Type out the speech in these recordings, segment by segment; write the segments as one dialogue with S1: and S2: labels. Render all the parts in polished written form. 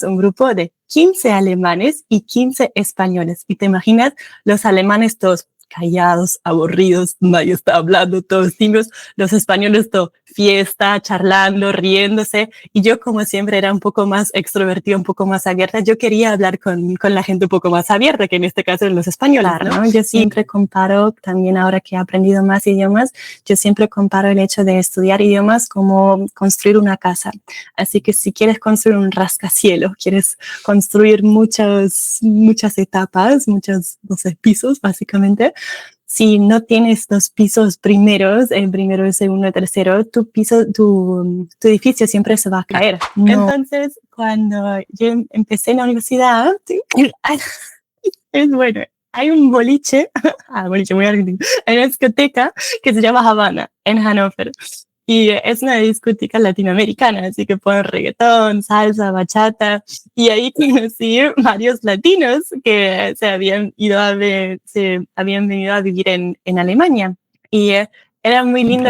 S1: un grupo de 15 alemanes y 15 españoles. Y te imaginas los alemanes todos callados, aburridos, nadie está hablando, todos tímidos, los españoles todo fiesta, charlando, riéndose, y yo como siempre era un poco más extrovertida, un poco más abierta, yo quería hablar con la gente un poco más abierta, que en este caso los españoles, claro, ¿no? Yo siempre comparo, también ahora que he aprendido más idiomas, yo siempre comparo el hecho de estudiar idiomas como construir una casa. Así que si quieres construir un rascacielos, quieres construir muchas etapas, muchos, no sé, pisos básicamente, si no tienes los pisos primeros, el primero, el segundo, el tercero, tu edificio siempre se va a caer. No. Entonces, cuando yo empecé en la universidad, es bueno, hay un boliche, boliche muy argentino, hay una discoteca que se llama Habana, en Hannover. Y es una discoteca latinoamericana, así que ponen reggaetón, salsa, bachata. Y ahí conocí varios latinos que se habían venido a vivir en Alemania. Y era muy lindo.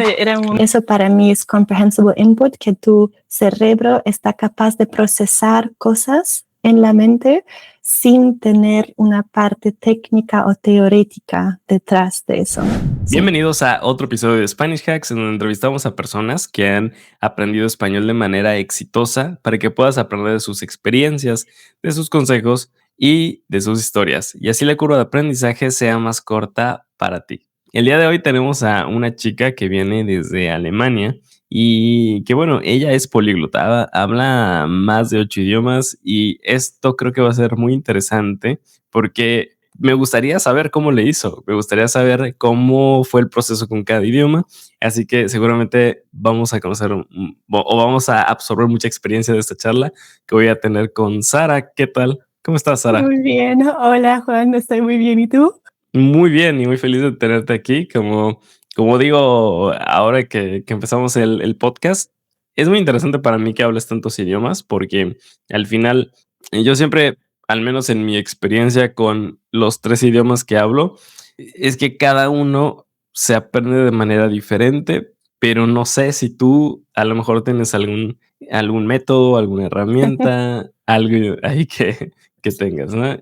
S1: Eso para mí es comprehensible input, que tu cerebro está capaz de procesar cosas en la mente sin tener una parte técnica o teórica detrás de eso.
S2: Bienvenidos a otro episodio de Spanish Hacks, en donde entrevistamos a personas que han aprendido español de manera exitosa para que puedas aprender de sus experiencias, de sus consejos y de sus historias, y así la curva de aprendizaje sea más corta para ti. El día de hoy tenemos a una chica que viene desde Alemania y que, bueno, ella es políglota, habla más de 8 idiomas, y esto creo que va a ser muy interesante porque me gustaría saber cómo le hizo, me gustaría saber cómo fue el proceso con cada idioma, así que seguramente vamos a conocer o vamos a absorber mucha experiencia de esta charla que voy a tener con Sara. ¿Qué tal? ¿Cómo estás, Sara?
S1: Muy bien, hola Juan, estoy muy bien, ¿y tú?
S2: Muy bien, y muy feliz de tenerte aquí. Como digo, ahora que empezamos el podcast, es muy interesante para mí que hables tantos idiomas, porque al final yo siempre, al menos en mi experiencia con los 3 idiomas que hablo, es que cada uno se aprende de manera diferente, pero no sé si tú a lo mejor tienes algún método, alguna herramienta, algo ahí que tengas, ¿no?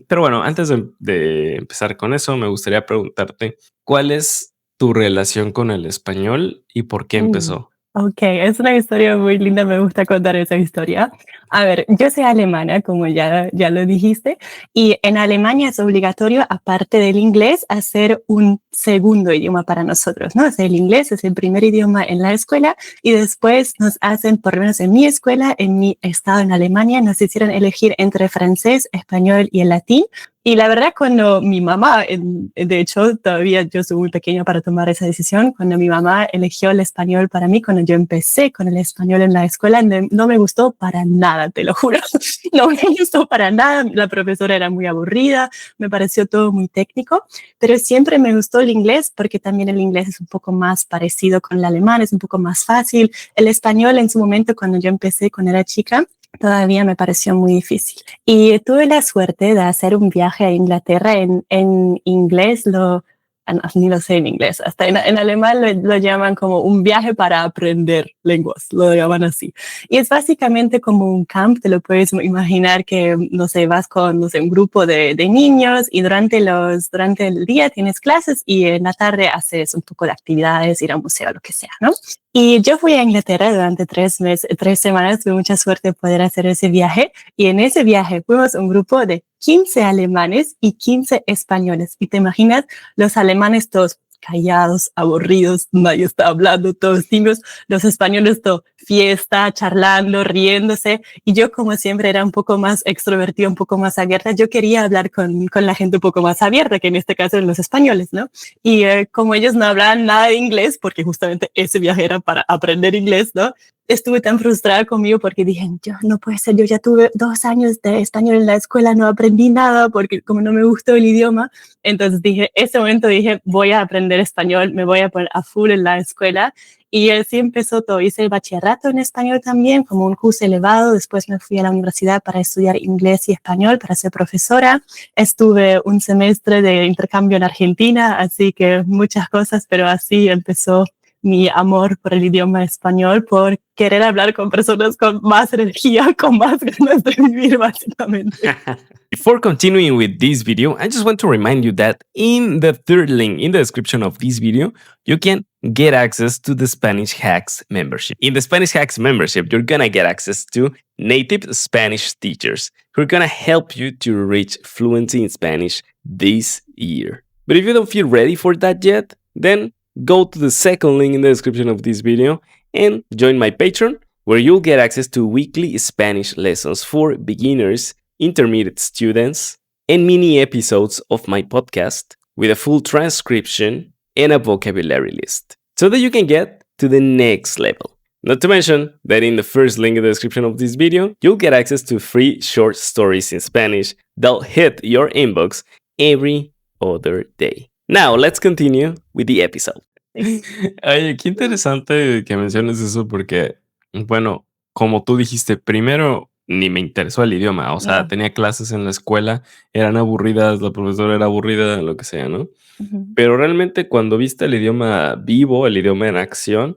S2: Pero bueno, antes de empezar con eso, me gustaría preguntarte, ¿cuál es tu relación con el español y por qué empezó?
S1: Ok, es una historia muy linda, me gusta contar esa historia. A ver, yo soy alemana, como ya lo dijiste, y en Alemania es obligatorio, aparte del inglés, hacer un segundo idioma para nosotros, ¿no? O sea, el inglés es el primer idioma en la escuela, y después nos hacen, por lo menos en mi escuela, en mi estado en Alemania, nos hicieron elegir entre francés, español y el latín. Y la verdad, cuando mi mamá, de hecho, todavía yo soy muy pequeña para tomar esa decisión, cuando mi mamá eligió el español para mí, cuando yo empecé con el español en la escuela, no me gustó para nada, te lo juro. No me gustó para nada, la profesora era muy aburrida, me pareció todo muy técnico, pero siempre me gustó el inglés porque también el inglés es un poco más parecido con el alemán, es un poco más fácil. El español en su momento, cuando yo empecé, cuando era chica, todavía me pareció muy difícil. Y tuve la suerte de hacer un viaje a Inglaterra en inglés, ni lo sé en inglés, hasta en alemán lo llaman como un viaje para aprender lenguas, lo llaman así. Y es básicamente como un camp, te lo puedes imaginar que, no sé, vas con, no sé, un grupo de niños y durante el día tienes clases y en la tarde haces un poco de actividades, ir a un museo, lo que sea, ¿no? Y yo fui a Inglaterra durante 3 semanas, tuve mucha suerte de poder hacer ese viaje, y en ese viaje fuimos un grupo de 15 alemanes y 15 españoles, y te imaginas los alemanes todos callados, aburridos, nadie está hablando, todos tímidos, los españoles todo fiesta, charlando, riéndose, y yo como siempre era un poco más extrovertida, un poco más abierta, yo quería hablar con la gente un poco más abierta, que en este caso eran los españoles, ¿no? Y como ellos no hablaban nada de inglés, porque justamente ese viaje era para aprender inglés, ¿no? Estuve tan frustrada conmigo porque dije, yo no puede ser, yo ya tuve 2 años de español en la escuela, no aprendí nada porque como no me gustó el idioma. Entonces ese momento dije, voy a aprender español, me voy a poner a full en la escuela. Y así empezó todo. Hice el bachillerato en español también, como un curso elevado. Después me fui a la universidad para estudiar inglés y español, para ser profesora. Estuve un semestre de intercambio en Argentina, así que muchas cosas, pero así empezó mi amor por el idioma español, por querer hablar con personas con más energía, con más ganas de vivir, básicamente.
S2: Before continuing with this video, I just want to remind you that in the third link in the description of this video, you can get access to the Spanish Hacks membership. In the Spanish Hacks membership, you're gonna get access to native Spanish teachers who are gonna help you to reach fluency in Spanish this year. But if you don't feel ready for that yet, then go to the second link in the description of this video and join my Patreon, where you'll get access to weekly Spanish lessons for beginners, intermediate students, and mini episodes of my podcast with a full transcription and a vocabulary list, so that you can get to the next level. Not to mention that in the first link in the description of this video, you'll get access to free short stories in Spanish that'll hit your inbox every other day. Now, let's continue with the episode. Oye, qué interesante que menciones eso porque, bueno, como tú dijiste, primero ni me interesó el idioma, o sea, tenía clases en la escuela, eran aburridas, la profesora era aburrida, lo que sea, ¿no? Pero realmente cuando viste el idioma vivo, el idioma en acción,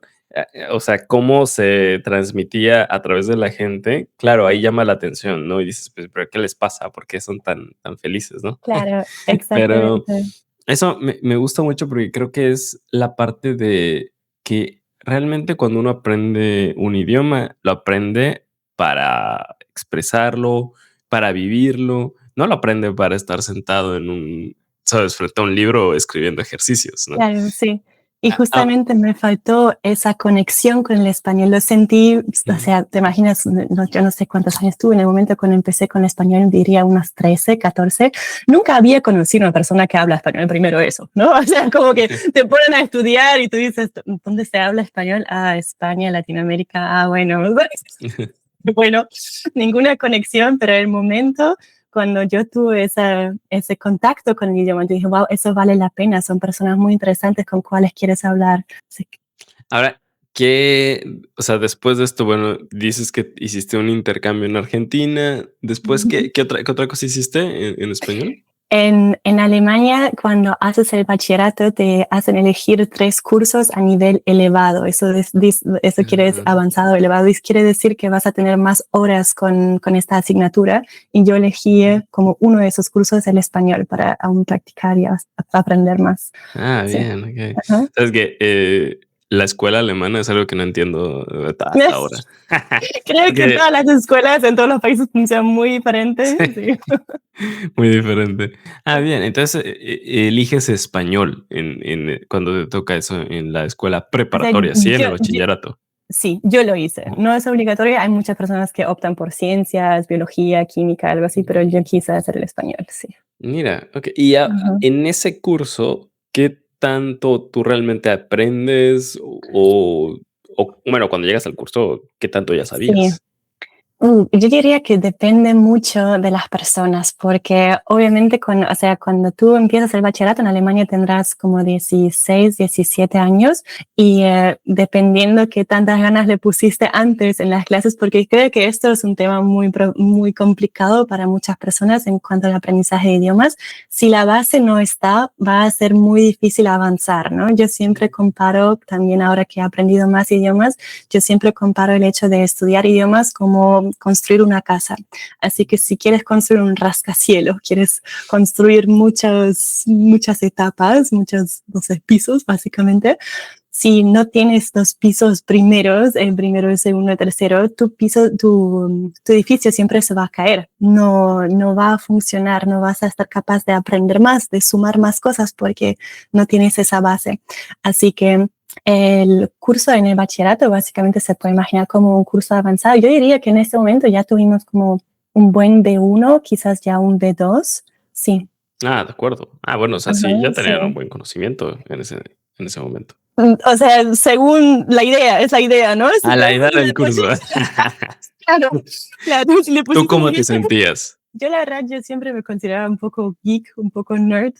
S2: o sea, cómo se transmitía a través de la gente, claro, ahí llama la atención, ¿no? Y dices, pues, ¿pero qué les pasa? ¿Por qué son tan felices, no?
S1: Claro,
S2: Pero
S1: exactamente.
S2: eso me gusta mucho porque creo que es la parte de que realmente cuando uno aprende un idioma, lo aprende para expresarlo, para vivirlo, no lo aprende para estar sentado en un, ¿sabes?, frente a un libro escribiendo ejercicios, ¿no?
S1: Claro, sí. Y
S2: Ah,
S1: justamente me faltó esa conexión con el español. Lo sentí, o sea, te imaginas, yo no sé cuántos años tuve en el momento cuando empecé con español, diría unos 13, 14. Nunca había conocido a una persona que habla español, primero eso, ¿no? O sea, como que te ponen a estudiar y tú dices, ¿dónde se habla español? Ah, España, Latinoamérica, ah, bueno. Bueno, ninguna conexión, pero el momento cuando yo tuve ese contacto con el idioma, yo dije, wow, eso vale la pena, son personas muy interesantes con cuales quieres hablar. Así que,
S2: Ahora, ¿qué, o sea, después de esto, bueno, dices que hiciste un intercambio en Argentina, después, ¿qué otra cosa hiciste en español?
S1: En Alemania, cuando haces el bachillerato, te hacen elegir 3 cursos a nivel elevado. Eso quiere decir avanzado, elevado. Y quiere decir que vas a tener más horas con esta asignatura. Y yo elegí como uno de esos cursos el español para aún practicar y aprender más.
S2: Ah,
S1: Sí.
S2: bien, ok.
S1: Ajá.
S2: Sabes que la escuela alemana es algo que no entiendo hasta ahora.
S1: Creo que
S2: Porque
S1: todas las escuelas en todos los países funcionan muy diferentes. Sí.
S2: muy diferente. Ah, bien, entonces eliges español cuando te toca eso en la escuela
S1: O sea,
S2: preparatoria, ¿sí? En el bachillerato.
S1: sí, yo lo hice. No es obligatorio. Hay muchas personas que optan por ciencias, biología, química, algo así, pero yo quise hacer el español, sí.
S2: Mira, ok. Y
S1: Ajá.
S2: en ese curso, ¿qué tanto tú realmente aprendes? Bueno, cuando llegas al curso, ¿qué tanto ya
S1: Sí.
S2: sabías?
S1: Yo diría que depende mucho de las personas, porque obviamente cuando tú empiezas el bachillerato en Alemania tendrás como 16, 17 años y dependiendo qué tantas ganas le pusiste antes en las clases, porque creo que esto es un tema muy complicado para muchas personas en cuanto al aprendizaje de idiomas. Si la base no está, va a ser muy difícil avanzar, ¿no? Yo siempre comparo, también ahora que he aprendido más idiomas, yo siempre comparo el hecho de estudiar idiomas como construir una casa. Así que si quieres construir un rascacielos, quieres construir muchas etapas, muchos, no sé, pisos, básicamente. Si no tienes los pisos primeros, el primero, el segundo, el tercero, tu edificio siempre se va a caer. No va a funcionar, no vas a estar capaz de aprender más, de sumar más cosas porque no tienes esa base. Así que el curso en el bachillerato básicamente se puede imaginar como un curso avanzado. Yo diría que en este momento ya tuvimos como un buen B1, quizás ya un B2. Sí.
S2: Ah, de acuerdo. Ah, bueno, o sea, sí,
S1: Ajá,
S2: ya tenían un
S1: sí.
S2: buen conocimiento en ese momento.
S1: O sea, según la idea, es la idea, ¿no?
S2: A la edad
S1: Si
S2: del
S1: le
S2: curso.
S1: pusiste, claro, claro, si le
S2: ¿Tú
S1: pusiste un
S2: cómo te
S1: poquito.
S2: sentías?
S1: Yo la verdad, yo siempre me consideraba un poco geek, un poco nerd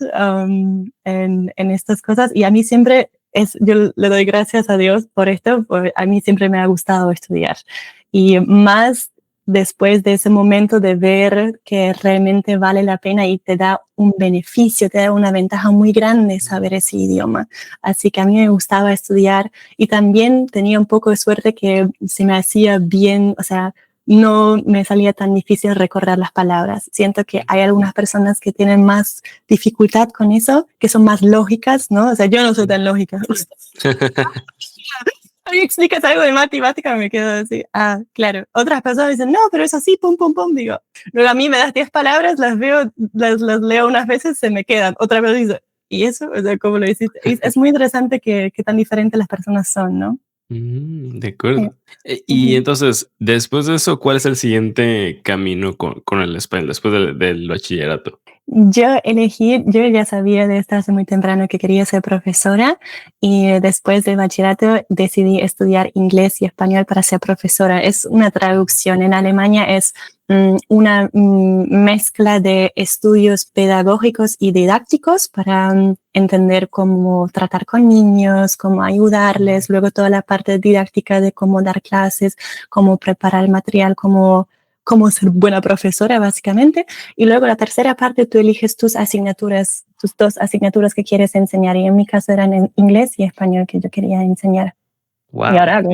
S1: en estas cosas y a mí siempre yo le doy gracias a Dios por esto, porque a mí siempre me ha gustado estudiar y más después de ese momento de ver que realmente vale la pena y te da un beneficio, te da una ventaja muy grande saber ese idioma. Así que a mí me gustaba estudiar y también tenía un poco de suerte que se me hacía bien, o sea, no me salía tan difícil recordar las palabras. Siento que hay algunas personas que tienen más dificultad con eso, que son más lógicas, ¿no? O sea, yo no soy tan lógica. A mí explicas algo de matemática, me quedo así. Ah, claro. Otras personas dicen, no, pero es así, pum, pum, pum. Digo, luego a mí me das 10 palabras, las veo, las leo unas veces, se me quedan. Otra vez dice, ¿y eso? O sea, ¿cómo lo hiciste? Es muy interesante que tan diferentes las personas son, ¿no?
S2: De
S1: Sí.
S2: acuerdo. Y entonces, después de eso, ¿cuál es el siguiente camino con el español, después del bachillerato?
S1: Yo ya sabía de esto hace muy temprano que quería ser profesora y después del bachillerato decidí estudiar inglés y español para ser profesora. Es una traducción. En Alemania es una mezcla de estudios pedagógicos y didácticos para entender cómo tratar con niños, cómo ayudarles, luego toda la parte didáctica de cómo dar clases, cómo preparar el material, cómo ser buena profesora, básicamente. Y luego la tercera parte, tú eliges tus asignaturas, tus 2 asignaturas que quieres enseñar. Y en mi caso eran en inglés y español que yo quería enseñar. Y
S2: Wow.
S1: ahora hago.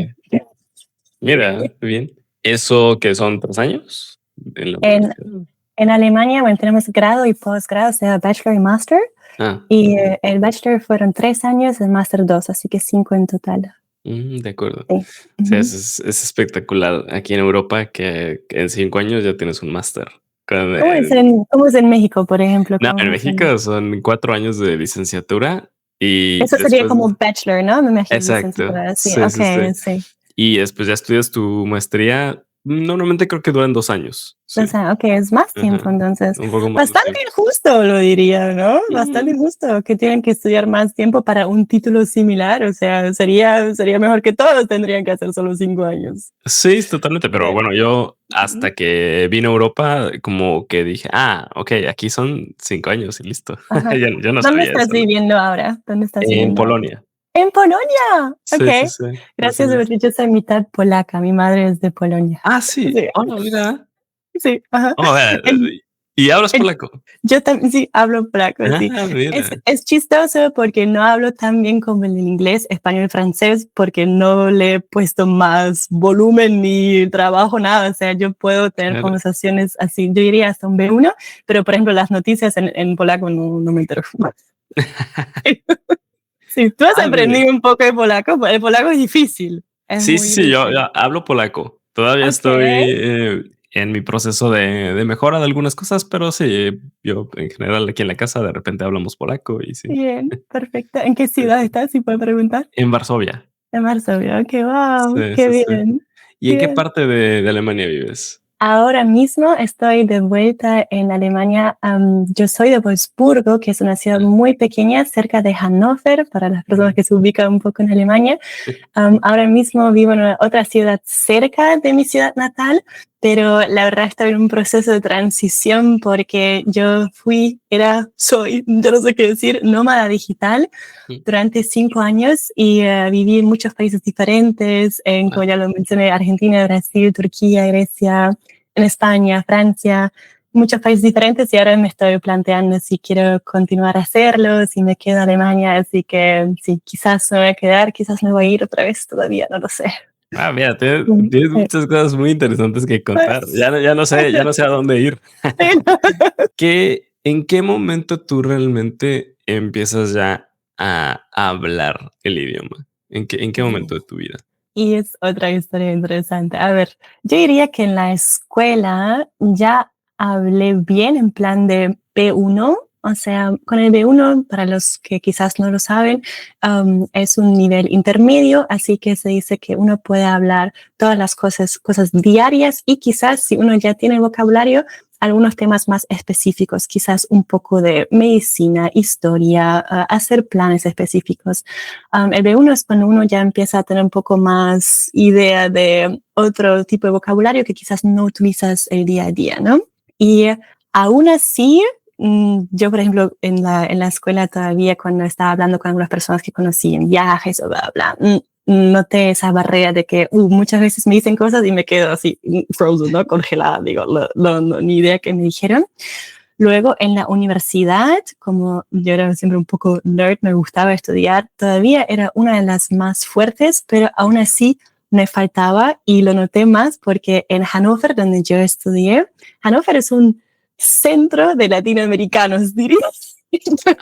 S2: Mira, bien. ¿Eso que son 3 años en la
S1: En,
S2: universidad?
S1: en Alemania, bueno, tenemos grado y posgrado, o sea, bachelor y master.
S2: Ah,
S1: Y el bachelor fueron 3 años, el master 2, así que 5 en total.
S2: de acuerdo.
S1: Sí.
S2: O sea,
S1: Ujú.
S2: es espectacular aquí en Europa que en 5 años ya tienes un máster.
S1: ¿Cómo es en México, por ejemplo?
S2: No, en México son 4 años de licenciatura y
S1: Eso sería
S2: después.
S1: como bachelor, ¿no? Me imagino
S2: Exacto.
S1: licenciatura. Sí,
S2: Sí, sí, sí.
S1: ok, sí.
S2: Y después ya estudias tu maestría. Normalmente creo que duran 2 años. Sí.
S1: O sea, ok, es más
S2: Ajá.
S1: tiempo entonces.
S2: Un poco más, sí.
S1: Bastante injusto, lo diría, ¿no? Bastante
S2: Mm,
S1: injusto que tienen que estudiar más tiempo para un título similar. O sea, sería mejor que todos tendrían que hacer solo 5 años.
S2: sí, totalmente. Pero bueno, yo
S1: Ujú.
S2: hasta que vine a Europa, como que dije, ok, aquí son 5 años y listo.
S1: Ajá.
S2: Yo no
S1: ¿Dónde
S2: sabía
S1: estás
S2: eso, ¿no?
S1: viviendo ahora? ¿Dónde estás
S2: En
S1: viviendo ahora?
S2: Polonia.
S1: En Polonia.
S2: Sí, sí,
S1: Ok.
S2: sí. Así
S1: Gracias,
S2: es.
S1: porque yo soy mitad polaca. Mi madre es de Polonia.
S2: Sí.
S1: Sí,
S2: Oh, mira.
S1: sí, ajá.
S2: Oh, vea,
S1: En-
S2: ¿y hablas
S1: en-
S2: polaco?
S1: Yo también sí hablo polaco, sí.
S2: Mira.
S1: Es chistoso porque no hablo tan bien como el inglés, español y francés, porque no le he puesto más volumen ni trabajo, nada. O sea, yo puedo tener
S2: Claro.
S1: conversaciones así, yo diría hasta un B1, pero por ejemplo, las noticias en polaco no me entero. Sí, tú has
S2: Mira.
S1: aprendido un poco de polaco, el polaco es difícil, es
S2: Sí, sí,
S1: muy
S2: sí, yo
S1: difícil.
S2: hablo polaco. Todavía
S1: Ok,
S2: estoy en mi proceso de mejora de algunas cosas, pero sí, yo en general aquí en la casa de repente hablamos polaco y sí.
S1: bien, perfecto. ¿En qué
S2: Sí,
S1: ciudad
S2: sí.
S1: estás, si puedo preguntar?
S2: En Varsovia.
S1: En Varsovia, ok, wow,
S2: Sí,
S1: qué
S2: sí, sí.
S1: bien,
S2: ¿Y en qué
S1: bien.
S2: parte de Alemania vives?
S1: Ahora mismo estoy de vuelta en Alemania. Yo soy de Wolfsburgo, que es una ciudad muy pequeña cerca de Hannover, para las personas que se ubican un poco en Alemania. Ahora mismo vivo en otra ciudad cerca de mi ciudad natal, pero la verdad estoy en un proceso de transición porque yo no sé qué decir, nómada digital durante 5 años y viví en muchos países diferentes, como ya lo mencioné, Argentina, Brasil, Turquía, Grecia, en España, Francia, muchos países diferentes y ahora me estoy planteando si quiero continuar a hacerlo, si me quedo en Alemania, así que sí, quizás me voy a quedar, quizás me voy a ir otra vez, todavía no lo sé.
S2: Mira, tienes,
S1: Sí.
S2: tienes muchas cosas muy interesantes que contar. Ya no sé a dónde ir. ¿En qué momento tú realmente empiezas ya a hablar el idioma? ¿En qué momento de tu vida?
S1: Y es otra historia interesante. A ver, yo diría que en la escuela ya hablé bien en plan de B1, o sea, con el B1, para los que quizás no lo saben, es un nivel intermedio, así que se dice que uno puede hablar todas las cosas diarias y quizás si uno ya tiene el vocabulario, algunos temas más específicos, quizás un poco de medicina, historia, hacer planes específicos. El B1 es cuando uno ya empieza a tener un poco más idea de otro tipo de vocabulario que quizás no utilizas el día a día, ¿no? Y aún así, yo, por ejemplo, en la escuela todavía cuando estaba hablando con algunas personas que conocí en viajes o bla, bla, noté esa barrera de que muchas veces me dicen cosas y me quedo así, frozen, ¿no? Congelada, digo, ni idea que me dijeron. Luego en la universidad, como yo era siempre un poco nerd, me gustaba estudiar, todavía era una de las más fuertes, pero aún así me faltaba y lo noté más porque en Hannover, donde yo estudié, Hannover es un centro de latinoamericanos, diría.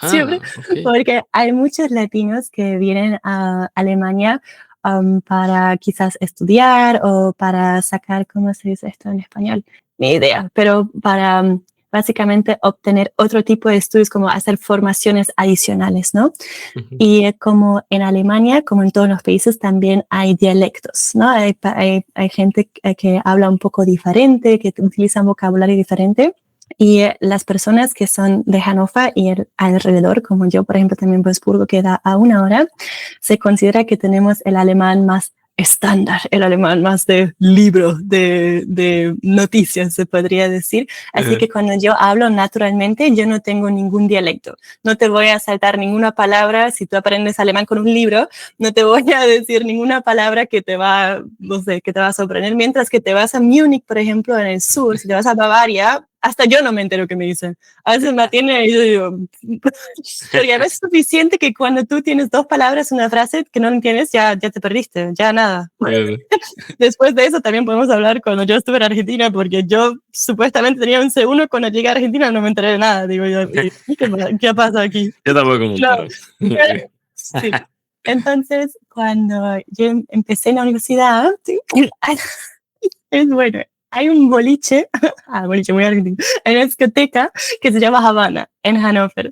S1: Siempre,
S2: Ok.
S1: porque hay muchos latinos que vienen a Alemania para quizás estudiar o para sacar, ¿cómo se dice esto en español? Ni idea, pero para básicamente obtener otro tipo de estudios, como hacer formaciones adicionales, ¿no?
S2: Ujú.
S1: Y como en Alemania, como en todos los países, también hay dialectos, ¿no? Hay gente que habla un poco diferente, que utiliza un vocabulario diferente. Y las personas que son de Hannover y alrededor, como yo, por ejemplo, también Wolfsburgo, que da a 1 hora, se considera que tenemos el alemán más estándar, el alemán más de libro, de noticias, se podría decir. Así que cuando yo hablo naturalmente, yo no tengo ningún dialecto. No te voy a saltar ninguna palabra. Si tú aprendes alemán con un libro, no te voy a decir ninguna palabra que te va, no sé, que te va a sorprender. Mientras que te vas a Múnich, por ejemplo, en el sur, si te vas a Bavaria, hasta yo no me entero qué me dicen. A veces me atienden y yo digo, porque a veces es suficiente que cuando tú tienes 2 palabras, una frase que no entiendes, ya te perdiste, ya nada. Después de eso también podemos hablar cuando yo estuve en Argentina, porque yo supuestamente tenía un C1, cuando llegué a Argentina no me enteré de nada. Digo yo, ¿qué pasa aquí?
S2: Yo tampoco me
S1: No.
S2: entero.
S1: Sí. Entonces, cuando yo empecé en la universidad, sí, es bueno, hay un boliche, boliche muy argentino, en una discoteca que se llama Habana, en Hannover.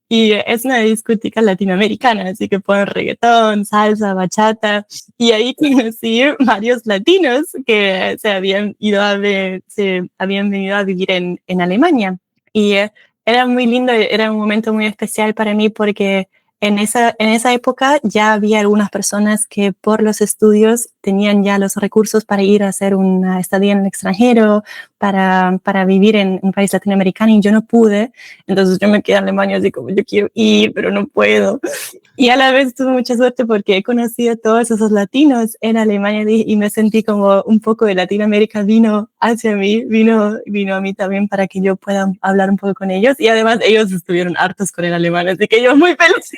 S1: Y es una discoteca latinoamericana, así que ponen reggaetón, salsa, bachata. Y ahí conocí varios latinos que se habían venido a vivir en Alemania. Y era muy lindo, era un momento muy especial para mí porque en esa época ya había algunas personas que por los estudios tenían ya los recursos para ir a hacer una estadía en el extranjero, para vivir en un país latinoamericano, y yo no pude. Entonces yo me quedé en Alemania así como yo quiero ir, pero no puedo. Y a la vez tuve mucha suerte porque he conocido a todos esos latinos en Alemania y me sentí como un poco de Latinoamérica vino hacia mí, vino a mí también para que yo pueda hablar un poco con ellos. Y además ellos estuvieron hartos con el alemán, así que yo muy feliz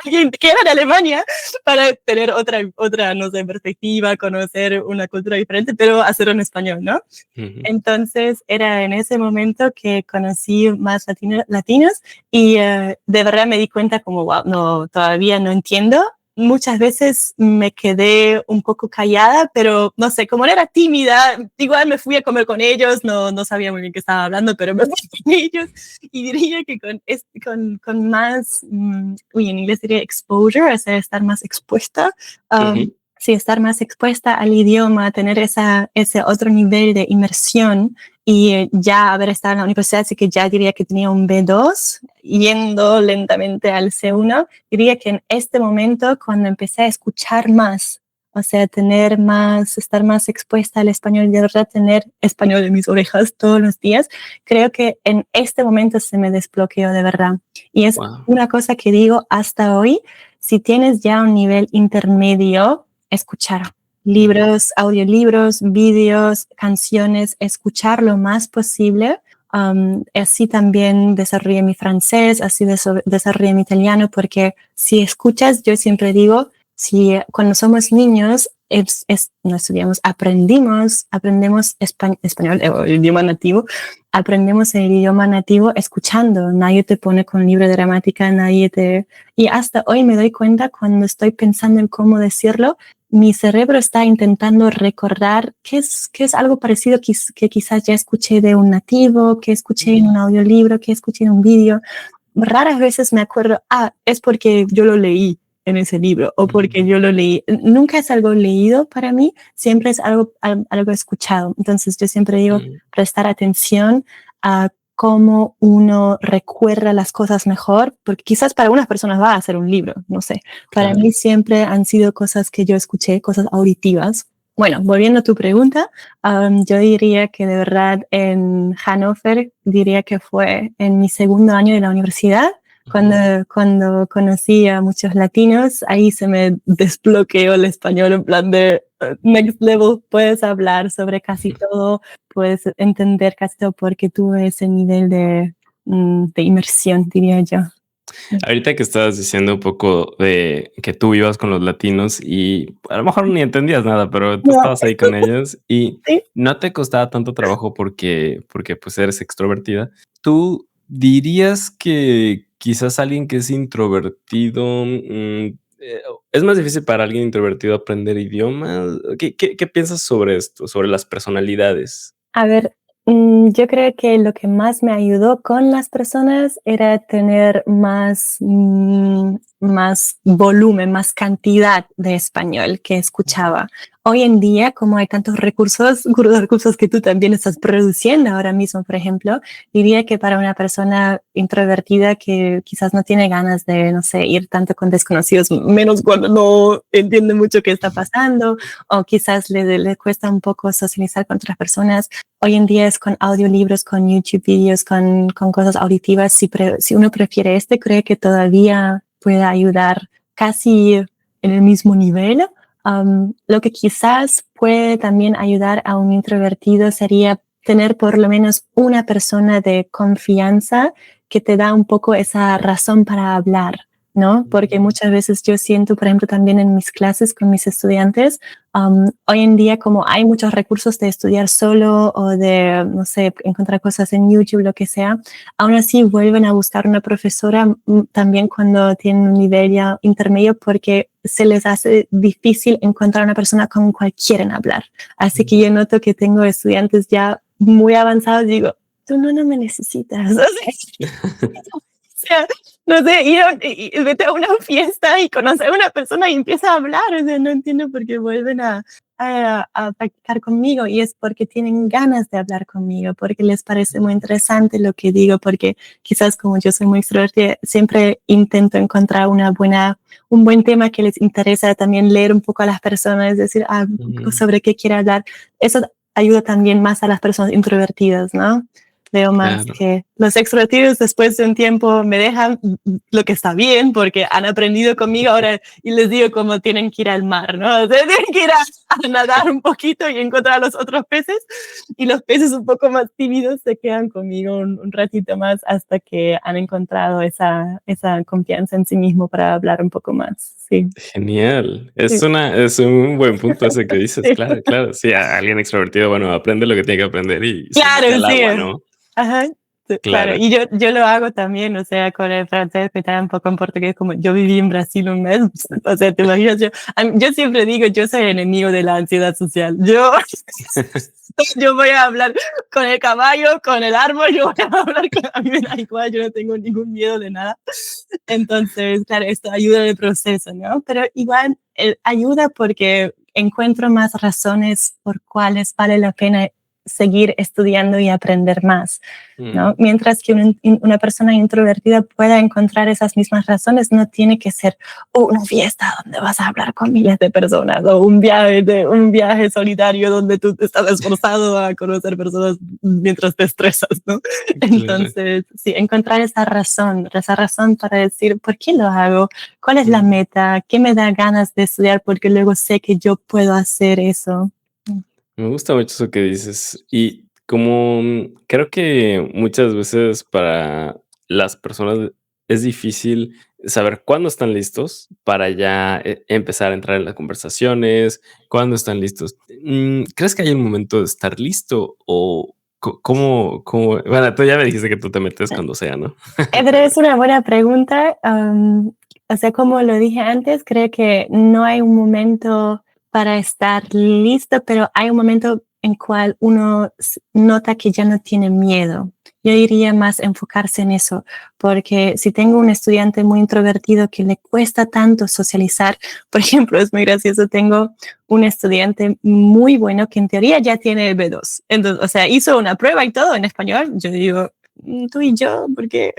S1: alguien que era de Alemania para tener otra, no sé, perspectiva, conocer una cultura diferente, pero hacerlo en español, ¿no? Entonces era en ese momento que conocí más latinos y de verdad me di cuenta como, wow, no, todavía no entiendo. Muchas veces me quedé un poco callada, pero no sé, como no era tímida, igual me fui a comer con ellos, no sabía muy bien qué estaba hablando, pero me fui con ellos y diría que con más, en inglés diría exposure, o sea, estar más expuesta, sí, estar más expuesta al idioma, tener ese otro nivel de inmersión y ya haber estado en la universidad, así que ya diría que tenía un B2, yendo lentamente al C1, diría que en este momento, cuando empecé a escuchar más, o sea, estar más expuesta al español, de verdad tener español en mis orejas todos los días, creo que en este momento se me desbloqueó de verdad. Y es una cosa que digo hasta hoy, si tienes ya un nivel intermedio, escuchar libros, audiolibros, vídeos, canciones, escuchar lo más posible. Así también desarrollé mi francés, así desarrollé mi italiano, porque si escuchas, yo siempre digo, cuando somos niños, no estudiamos, aprendemos español, el idioma nativo, aprendemos el idioma nativo escuchando. Nadie te pone con libro de gramática, y hasta hoy me doy cuenta cuando estoy pensando en cómo decirlo, mi cerebro está intentando recordar qué es algo parecido que quizás ya escuché de un nativo, que escuché en un audiolibro, que escuché en un vídeo. Raras veces me acuerdo, es porque yo lo leí en ese libro o porque yo lo leí. Nunca es algo leído para mí, siempre es algo escuchado. Entonces yo siempre digo, prestar atención a cómo uno recuerda las cosas mejor, porque quizás para unas personas va a ser un libro, no sé. Para mí siempre han sido cosas que yo escuché, cosas auditivas. Bueno, volviendo a tu pregunta, yo diría que de verdad en Hannover, diría que fue en mi segundo año de la universidad, Cuando conocí a muchos latinos, ahí se me desbloqueó el español en plan de next level, puedes hablar sobre casi todo, puedes entender casi todo porque tuve ese nivel de inmersión, diría yo.
S2: Ahorita que estabas diciendo un poco de que tú ibas con los latinos y a lo mejor ni entendías nada, pero tú
S1: No,
S2: estabas ahí con ellos y
S1: sí.
S2: no te costaba tanto trabajo porque pues eres extrovertida. ¿Tú dirías que quizás alguien que es introvertido, es más difícil para alguien introvertido aprender idiomas? ¿Qué piensas sobre esto, sobre las personalidades?
S1: A ver, yo creo que lo que más me ayudó con las personas era tener más volumen, más cantidad de español que escuchaba. Hoy en día, como hay tantos recursos que tú también estás produciendo ahora mismo, por ejemplo, diría que para una persona introvertida que quizás no tiene ganas de, no sé, ir tanto con desconocidos, menos cuando no entiende mucho qué está pasando, o quizás le cuesta un poco socializar con otras personas, hoy en día es con audiolibros, con YouTube videos, con cosas auditivas. Si uno prefiere creo que todavía puede ayudar casi en el mismo nivel. Lo que quizás puede también ayudar a un introvertido sería tener por lo menos una persona de confianza que te da un poco esa razón para hablar, ¿no? Porque muchas veces yo siento, por ejemplo, también en mis clases con mis estudiantes, hoy en día como hay muchos recursos de estudiar solo o de, no sé, encontrar cosas en YouTube, lo que sea, aún así vuelven a buscar una profesora también cuando tienen un nivel ya intermedio porque se les hace difícil encontrar una persona con cual quieren hablar. Así que yo noto que tengo estudiantes ya muy avanzados, digo, tú no me necesitas. O sea, no sé, y vete a una fiesta y conocer a una persona y empieza a hablar. O sea, no entiendo por qué vuelven a practicar conmigo y es porque tienen ganas de hablar conmigo, porque les parece muy interesante lo que digo, porque quizás como yo soy muy extrovertida, siempre intento encontrar un buen tema que les interesa, también leer un poco a las personas, decir sobre qué quiere hablar. Eso ayuda también más a las personas introvertidas, ¿no? Veo más
S2: Claro.
S1: que los extrovertidos después de un tiempo me dejan lo que está bien porque han aprendido conmigo ahora y les digo cómo tienen que ir al mar, ¿no? O sea, tienen que ir a nadar un poquito y encontrar a los otros peces y los peces un poco más tímidos se quedan conmigo un ratito más hasta que han encontrado esa confianza en sí mismo para hablar un poco más. Sí.
S2: Genial.
S1: Sí.
S2: Es un buen punto ese que dices,
S1: Sí.
S2: claro, claro. Sí, alguien extrovertido, bueno, aprende lo que tiene que aprender y se mete
S1: Claro,
S2: al
S1: sí.
S2: agua, ¿no?
S1: Ajá. Sí, claro,
S2: Claro.
S1: y yo lo hago también, o sea, con el francés, que un poco en portugués, como yo viví en Brasil un mes, o sea, te imaginas, yo siempre digo, yo soy el enemigo de la ansiedad social, yo voy a hablar con el caballo, con el árbol, yo voy a hablar con, a mí me da igual, yo no tengo ningún miedo de nada, entonces, claro, esto ayuda en el proceso, ¿no? Pero igual ayuda porque encuentro más razones por cuales vale la pena seguir estudiando y aprender más, ¿no?
S2: Mm,
S1: Mientras que una persona introvertida pueda encontrar esas mismas razones, no tiene que ser una fiesta donde vas a hablar con miles de personas o un viaje solitario donde tú te estás esforzado a conocer personas mientras te estresas, ¿no?
S2: claro.
S1: Entonces, sí, encontrar esa razón para decir, ¿por qué lo hago? ¿Cuál es la
S2: Mm.
S1: meta? ¿Qué me da ganas de estudiar? Porque luego sé que yo puedo hacer eso.
S2: Me gusta mucho eso que dices. Y como creo que muchas veces para las personas es difícil saber cuándo están listos para ya empezar a entrar en las conversaciones, cuándo están listos. ¿Crees que hay un momento de estar listo o cómo? Bueno, tú ya me dijiste que tú te metes cuando sea, ¿no?
S1: Pero es una buena pregunta. O sea, como lo dije antes, creo que no hay un momento para estar listo, pero hay un momento en cual uno nota que ya no tiene miedo. Yo diría más enfocarse en eso, porque si tengo un estudiante muy introvertido que le cuesta tanto socializar, por ejemplo, es muy gracioso, tengo un estudiante muy bueno que en teoría ya tiene el B2. Entonces, o sea, hizo una prueba y todo en español. Yo digo, tú y yo, porque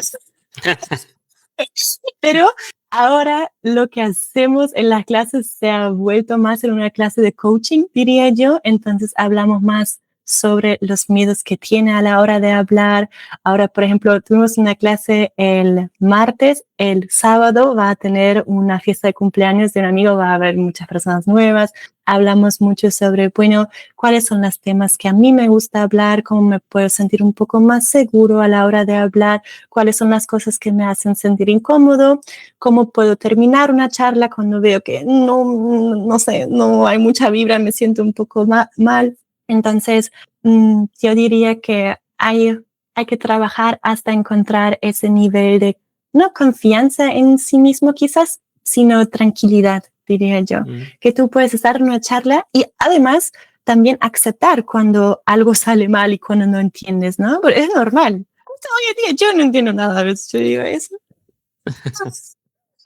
S1: pero ahora lo que hacemos en las clases se ha vuelto más en una clase de coaching, diría yo. Entonces hablamos más sobre los miedos que tiene a la hora de hablar. Ahora, por ejemplo, tuvimos una clase el martes, el sábado va a tener una fiesta de cumpleaños de un amigo, va a haber muchas personas nuevas. Hablamos mucho sobre, bueno, cuáles son los temas que a mí me gusta hablar, cómo me puedo sentir un poco más seguro a la hora de hablar, cuáles son las cosas que me hacen sentir incómodo, cómo puedo terminar una charla cuando veo que no sé, no hay mucha vibra, me siento un poco mal. Entonces, yo diría que hay que trabajar hasta encontrar ese nivel de, no confianza en sí mismo quizás, sino tranquilidad, diría yo. Que tú puedes estar en una charla y además también aceptar cuando algo sale mal y cuando no entiendes, ¿no? Porque es normal. Hoy en día yo no entiendo nada a veces, yo digo eso.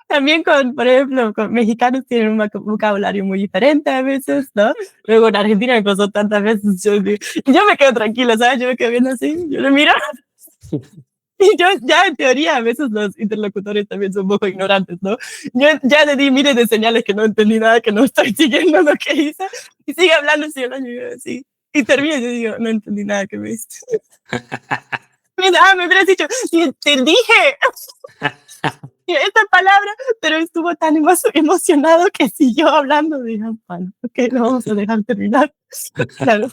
S1: También por ejemplo, con mexicanos tienen un vocabulario muy diferente a veces, ¿no? Luego en Argentina me pasó tantas veces, yo me quedo tranquila, ¿sabes? Yo me quedo viendo así, yo le miro. Y yo ya en teoría a veces los interlocutores también son un poco ignorantes, ¿no? Yo ya le di miles de señales que no entendí nada, que no estoy siguiendo lo que hice, y sigue hablando, y así. Y termino y yo digo, no entendí nada que me diste. Me hubieras dicho, te dije esta palabra, pero estuvo tan emocionado que siguió hablando. Dije, bueno, ok, lo vamos a dejar terminar. Claro.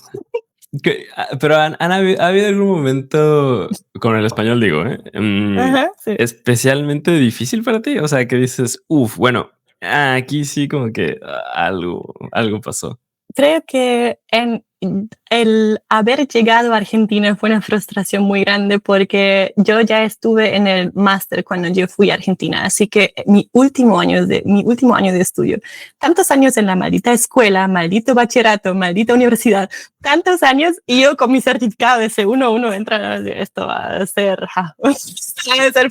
S2: Pero ha habido algún momento con el español, digo,
S1: Ajá, sí.
S2: especialmente difícil para ti. O sea, que dices, bueno, aquí sí como que algo pasó.
S1: Creo que el haber llegado a Argentina fue una frustración muy grande porque yo ya estuve en el máster cuando yo fui a Argentina, así que mi último año de estudio, tantos años en la maldita escuela, maldito bachillerato, maldita universidad, tantos años, y yo con mi certificado de C1 entra, esto va a ser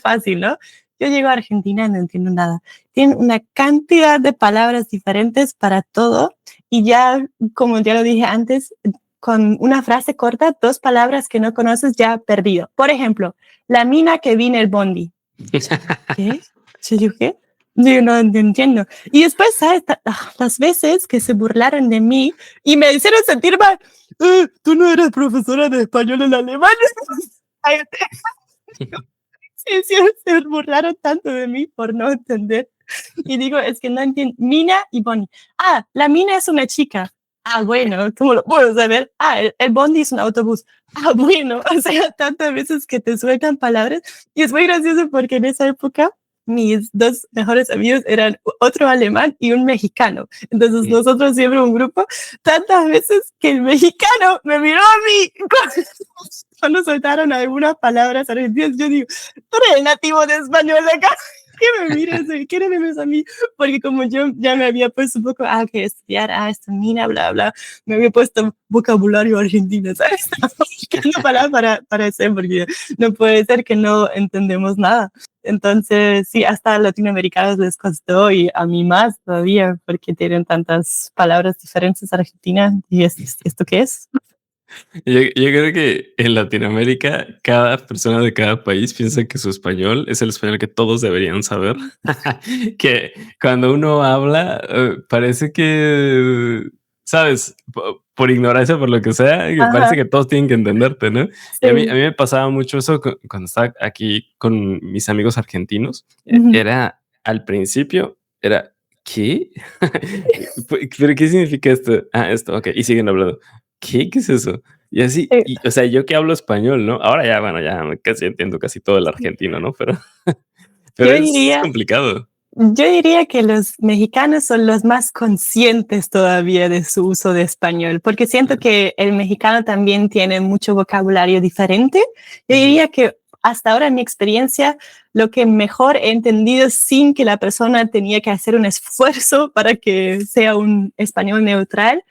S1: fácil, ¿no? Yo llego a Argentina y no entiendo nada. Tienen una cantidad de palabras diferentes para todo. Y ya, como ya lo dije antes, con una frase corta, 2 palabras que no conoces, ya perdido. Por ejemplo, la mina que vine el bondi. ¿Qué? ¿Yo qué? Yo no entiendo. Y después, ¿sabes? Las veces que se burlaron de mí y me hicieron sentir mal. Tú no eres profesora de español en alemán. Sí, se burlaron tanto de mí por no entender. Y digo, es que no entiendo. Mina y Bonnie. La Mina es una chica. Bueno, ¿cómo lo puedo saber? El Bondi es un autobús. Bueno, o sea, tantas veces que te sueltan palabras. Y es muy gracioso porque en esa época mis 2 mejores amigos eran otro alemán y un mexicano. Entonces nosotros siempre un grupo, tantas veces que el mexicano me miró a mí cuando soltaron algunas palabras argentinas. Yo digo, tú eres el nativo de español de acá. ¿Qué me miras? ¿Qué me ves a mí? Porque como yo ya me había puesto un poco, que estudiar, esta mina, bla, bla, me había puesto vocabulario argentino, ¿sabes? Buscando palabras para eso, porque no puede ser que no entendemos nada. Entonces, sí, hasta a latinoamericanos les costó y a mí más todavía, porque tienen tantas palabras diferentes argentinas. ¿Y esto qué es?
S2: Yo creo que en Latinoamérica cada persona de cada país piensa que su español es el español que todos deberían saber. Que cuando uno habla, parece que, ¿sabes? Por ignorancia, por lo que sea, que parece que todos tienen que entenderte, ¿no? Sí. Y a mí me pasaba mucho eso cuando estaba aquí con mis amigos argentinos. Era, al principio, era, ¿qué? ¿Pero qué significa esto? Esto, ok. Y siguen hablando. ¿Qué es eso? Y así, o sea, yo que hablo español, ¿no? Ahora ya, bueno, ya casi entiendo casi todo el argentino, ¿no? Pero es complicado.
S1: Yo diría que los mexicanos son los más conscientes todavía de su uso de español, porque siento que el mexicano también tiene mucho vocabulario diferente. Yo diría que hasta ahora en mi experiencia, lo que mejor he entendido sin que la persona tenía que hacer un esfuerzo para que sea un español neutral,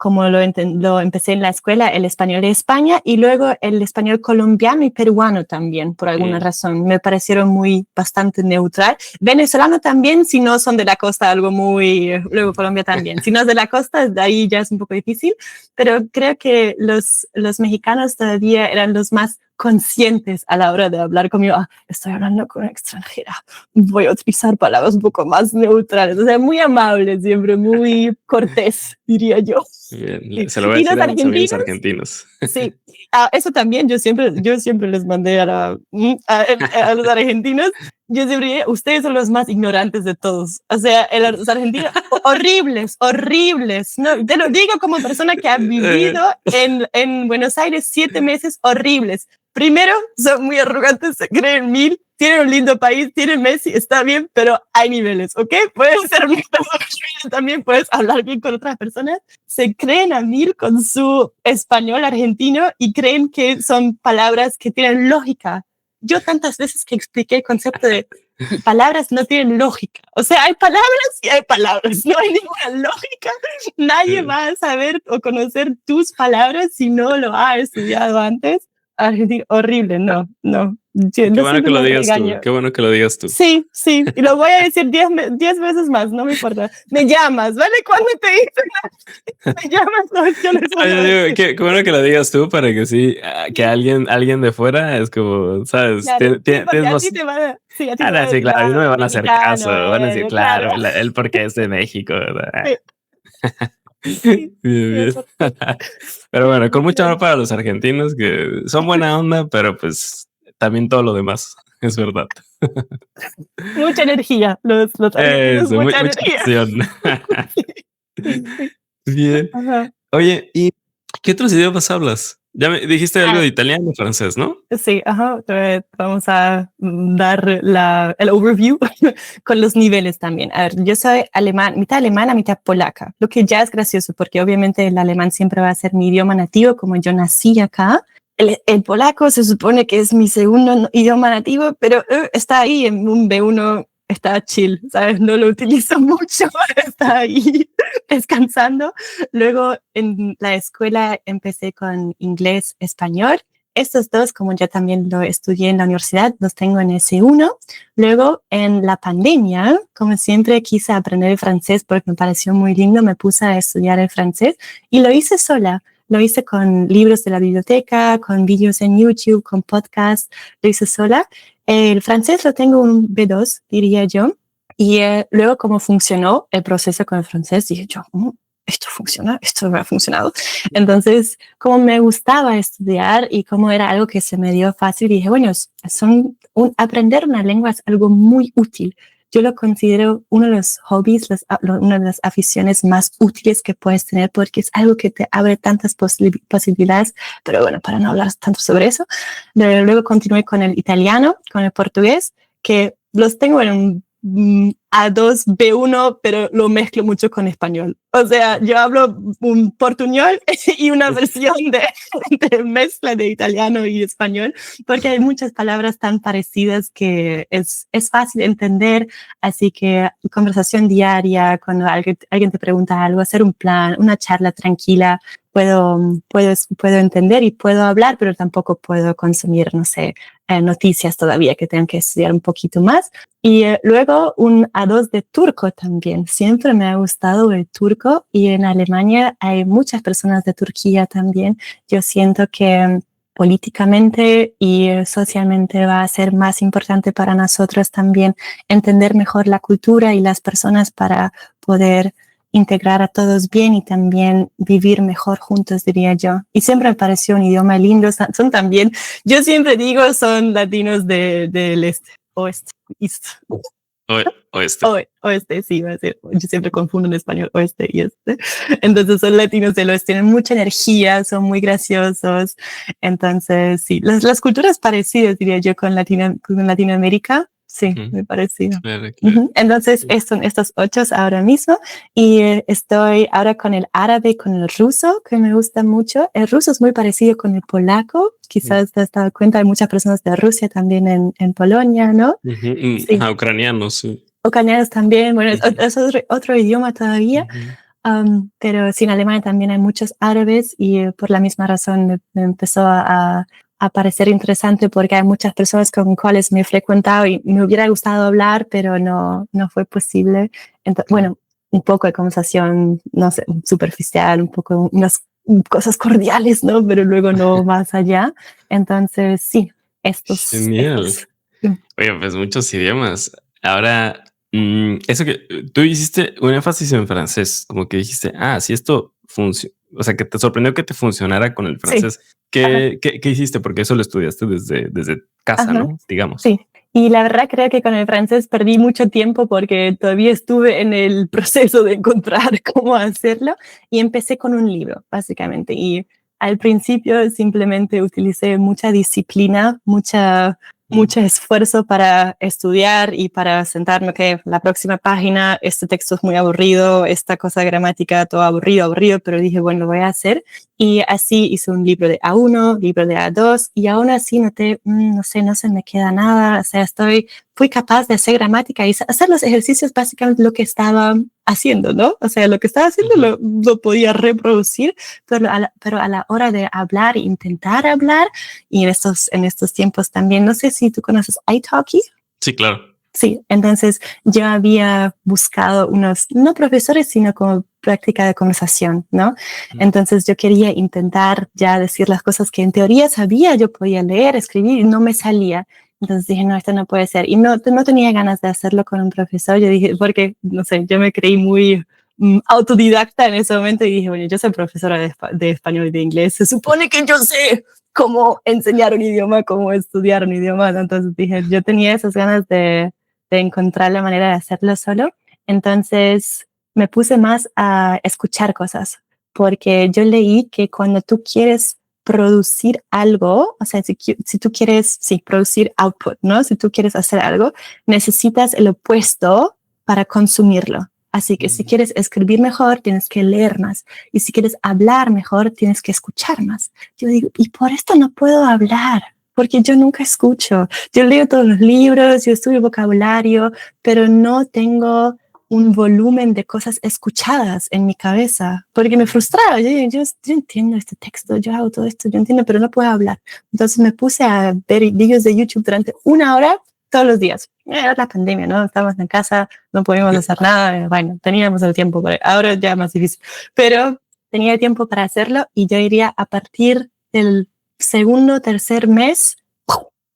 S1: como lo empecé en la escuela, el español de España y luego el español colombiano y peruano también, por alguna razón. Me parecieron bastante neutral. Venezolano también, si no son de la costa, algo muy... Luego Colombia también. Si no es de la costa, de ahí ya es un poco difícil. Pero creo que los mexicanos todavía eran los más conscientes a la hora de hablar conmigo. Estoy hablando con una extranjera. Voy a utilizar palabras un poco más neutrales. O sea, muy amables siempre, muy cortés. diría yo.
S2: Bien, se lo voy a
S1: Y
S2: decir
S1: los
S2: a mis amigos
S1: argentinos,
S2: argentinos.
S1: sí, eso también yo siempre les mandé a los argentinos, yo siempre, ustedes son los más ignorantes de todos. O sea, los argentinos, horribles. No, te lo digo como persona que ha vivido en Buenos Aires 7 meses horribles. Primero, son muy arrogantes, se creen mil, tienen un lindo país, tienen Messi, está bien, pero hay niveles, ¿ok? Puedes ser muy también puedes hablar bien con otras personas. Se creen a mil con su español argentino y creen que son palabras que tienen lógica. Yo tantas veces que expliqué el concepto de palabras no tienen lógica. O sea, hay palabras y hay palabras. No hay ninguna lógica. Nadie va a saber o conocer tus palabras si no lo ha estudiado antes. Horrible, no. Yo
S2: Qué bueno que
S1: siempre
S2: lo
S1: los
S2: digas tú.
S1: regaño.
S2: Qué bueno que lo digas tú.
S1: Sí. Y lo voy a decir 10 veces más, no me importa. Me llamas, ¿vale? Cuando te dicen, me llamas, no, yo les voy a decir.
S2: Qué bueno que lo digas tú para que sí, que alguien de fuera es como, ¿sabes?
S1: Claro, sí, porque
S2: Tienes
S1: a
S2: más.
S1: ti te van a, sí, a ti te van a
S2: No, sí,
S1: decir,
S2: claro, a mí no me van a hacer caso.
S1: mexicano,
S2: Van a decir, claro,
S1: claro.
S2: él porque es de México, ¿verdad?
S1: Sí,
S2: Bien. Pero bueno, con mucho amor para los argentinos que son buena onda, pero pues también todo lo demás, es verdad.
S1: Mucha energía, los argentinos,
S2: Eso,
S1: mucha
S2: mucha
S1: energía.
S2: acción.
S1: Sí.
S2: Bien.
S1: Ajá.
S2: Oye, ¿y qué otros idiomas hablas? Ya me dijiste algo
S1: Ah,
S2: de italiano y francés, ¿no?
S1: sí, ajá. Vamos a dar el overview con los niveles también. A ver, yo soy mitad alemana, mitad polaca, lo que ya es gracioso porque obviamente el alemán siempre va a ser mi idioma nativo, como yo nací acá. El polaco se supone que es mi segundo idioma nativo, pero está ahí en un B1, está chill, ¿sabes? No lo utilizo mucho, está ahí descansando. Luego en la escuela empecé con inglés, español. Estos dos, como yo también lo estudié en la universidad, los tengo en S1. Luego, en la pandemia, como siempre quise aprender el francés porque me pareció muy lindo, me puse a estudiar el francés y lo hice sola. Lo hice con libros de la biblioteca, con vídeos en YouTube, con podcasts, lo hice sola. El francés lo tengo un B2, diría yo. Y luego, como funcionó el proceso con el francés, dije yo, esto funciona, esto me ha funcionado. Entonces, como me gustaba estudiar y como era algo que se me dio fácil, dije, bueno, aprender una lengua es algo muy útil. Yo lo considero uno de los hobbies, una de las aficiones más útiles que puedes tener porque es algo que te abre tantas posibilidades. Pero bueno, para no hablar tanto sobre eso, luego continué con el italiano, con el portugués, que los tengo en un A2, B1, pero lo mezclo mucho con español. O sea, yo hablo un portuñol y una versión de mezcla de italiano y español, porque hay muchas palabras tan parecidas que es fácil entender. Así que conversación diaria, cuando alguien te pregunta algo, hacer un plan, una charla tranquila, puedo entender y puedo hablar, pero tampoco puedo consumir, no sé, noticias todavía que tengo que estudiar un poquito más. Y luego un A2 de turco también. Siempre me ha gustado el turco y en Alemania hay muchas personas de Turquía también. Yo siento que políticamente y socialmente va a ser más importante para nosotros también entender mejor la cultura y las personas para poder integrar a todos bien y también vivir mejor juntos, diría yo. Y siempre me pareció un idioma lindo. Son también, yo siempre digo, son latinos del este, oeste, east.
S2: Oeste.
S1: Oeste, sí, va a ser. Yo siempre confundo en español oeste y este. Entonces son latinos del oeste, tienen mucha energía, son muy graciosos. Entonces, sí, las culturas parecidas, diría yo, con Latinoamérica. Sí, me pareció.
S2: Claro.
S1: Entonces, son estos 8 ahora mismo y estoy ahora con el árabe, con el ruso, que me gusta mucho. El ruso es muy parecido con el polaco. Quizás te has dado cuenta, hay muchas personas de Rusia también en Polonia, ¿no?
S2: Sí. Ucranianos, sí.
S1: Ucranianos también, bueno, es otro idioma todavía. Pero sí, en Alemania también hay muchos árabes y por la misma razón me empezó a parecer interesante porque hay muchas personas con cuales me he frecuentado y me hubiera gustado hablar, pero no fue posible. Entonces, bueno, un poco de conversación, no sé, superficial, un poco unas cosas cordiales, ¿no? Pero luego no más allá. Entonces, sí,
S2: Genial. Oye, pues muchos idiomas. Ahora, Eso que tú hiciste un énfasis en francés, como que dijiste, si esto funciona, o sea, que te sorprendió que te funcionara con el
S1: Sí,
S2: francés.
S1: ajá,
S2: ¿Qué hiciste? Porque eso lo estudiaste desde casa,
S1: ajá,
S2: ¿no? Digamos.
S1: sí. Y la verdad creo que con el francés perdí mucho tiempo porque todavía estuve en el proceso de encontrar cómo hacerlo y empecé con un libro, básicamente. Y al principio simplemente utilicé mucha disciplina,
S2: Mm,
S1: mucho esfuerzo para estudiar y para sentarme, que la próxima página, este texto es muy aburrido, esta cosa de gramática, todo aburrido, aburrido, pero dije, bueno, lo voy a hacer. Y así hice un libro de A1, libro de A2, y aún así noté, no sé, no se me queda nada, o sea, fui capaz de hacer gramática y hacer los ejercicios básicamente lo que estaba haciendo, ¿no? O sea, lo que estaba haciendo
S2: ujú.
S1: lo podía reproducir, pero a la hora de hablar, intentar hablar, y en estos tiempos también, no sé si tú conoces italki.
S2: Sí, claro.
S1: Sí, entonces yo había buscado unos, no profesores, sino como práctica de conversación, ¿no?
S2: Mm,
S1: Entonces yo quería intentar ya decir las cosas que en teoría sabía, yo podía leer, escribir y no me salía. Entonces dije, no, esto no puede ser. Y no tenía ganas de hacerlo con un profesor. Yo dije, porque, no sé, yo me creí muy autodidacta en ese momento y dije, bueno, yo soy profesora de español y de inglés, se supone que yo sé cómo enseñar un idioma, cómo estudiar un idioma. ¿No? Entonces dije, yo tenía esas ganas de encontrar la manera de hacerlo solo. Entonces me puse más a escuchar cosas, porque yo leí que cuando tú quieres producir algo, o sea, si tú quieres, sí, producir output, ¿no? Si tú quieres hacer algo, necesitas el opuesto para consumirlo. Así que si
S2: mm.
S1: quieres escribir mejor, tienes que leer más. Y si quieres hablar mejor, tienes que escuchar más. Yo digo, y por esto no puedo hablar, porque yo nunca escucho. Yo leo todos los libros, yo estudio vocabulario, pero no tengo un volumen de cosas escuchadas en mi cabeza, porque me frustraba. Yo entiendo este texto, yo hago todo esto, yo entiendo, pero no puedo hablar. Entonces me puse a ver vídeos de YouTube durante una hora todos los días. Era la pandemia, ¿no? Estábamos en casa, no podíamos hacer nada. Bueno, teníamos el tiempo, ahora ya más difícil, pero tenía tiempo para hacerlo y yo diría a partir del segundo, tercer mes,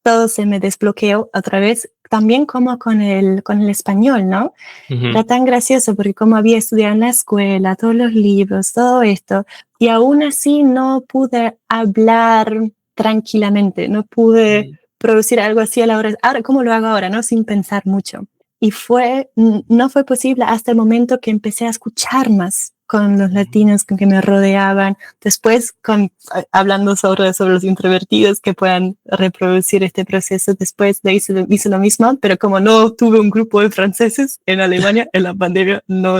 S1: todo se me desbloqueó otra vez, también como con el español, ¿no? Era
S2: Ujú.
S1: tan gracioso porque como había estudiado en la escuela, todos los libros, todo esto, y aún así no pude hablar tranquilamente, no pude
S2: Mm,
S1: producir algo así a la hora, ahora, ¿cómo lo hago ahora, no? Sin pensar mucho. Y no fue posible hasta el momento que empecé a escuchar más con los
S2: mm.
S1: latinos que me rodeaban, después hablando sobre los introvertidos que puedan reproducir este proceso, después hice lo mismo, pero como no tuve un grupo de franceses en Alemania, en la pandemia no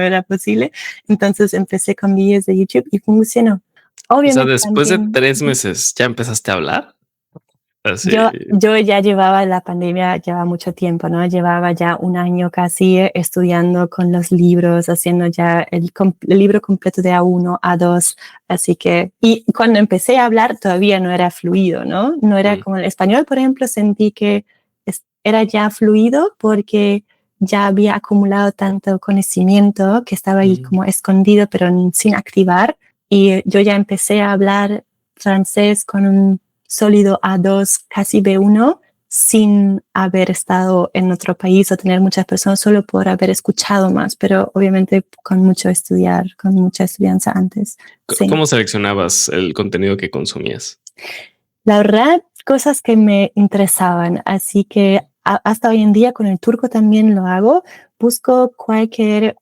S1: era posible, entonces empecé con vídeos de YouTube y funcionó.
S2: O sea,
S1: Obviamente
S2: después de
S1: también.
S2: 3 meses, ¿ya empezaste a hablar? Así.
S1: Yo ya llevaba la pandemia, lleva mucho tiempo, ¿no? Llevaba ya un año casi estudiando con los libros, haciendo ya el libro completo de A1, A2, así que, y cuando empecé a hablar todavía no era fluido, ¿no? No era
S2: Mm,
S1: como el español, por ejemplo, sentí que era ya fluido porque ya había acumulado tanto conocimiento que estaba ahí
S2: mm.
S1: como escondido, pero sin activar, y yo ya empecé a hablar francés con un sólido A2, casi B1, sin haber estado en otro país o tener muchas personas, solo por haber escuchado más, pero obviamente con mucho estudiar, con mucha estudianza antes. Sí.
S2: ¿Cómo seleccionabas el contenido que consumías?
S1: La verdad, cosas que me interesaban, así que hasta hoy en día con el turco también lo hago. Busco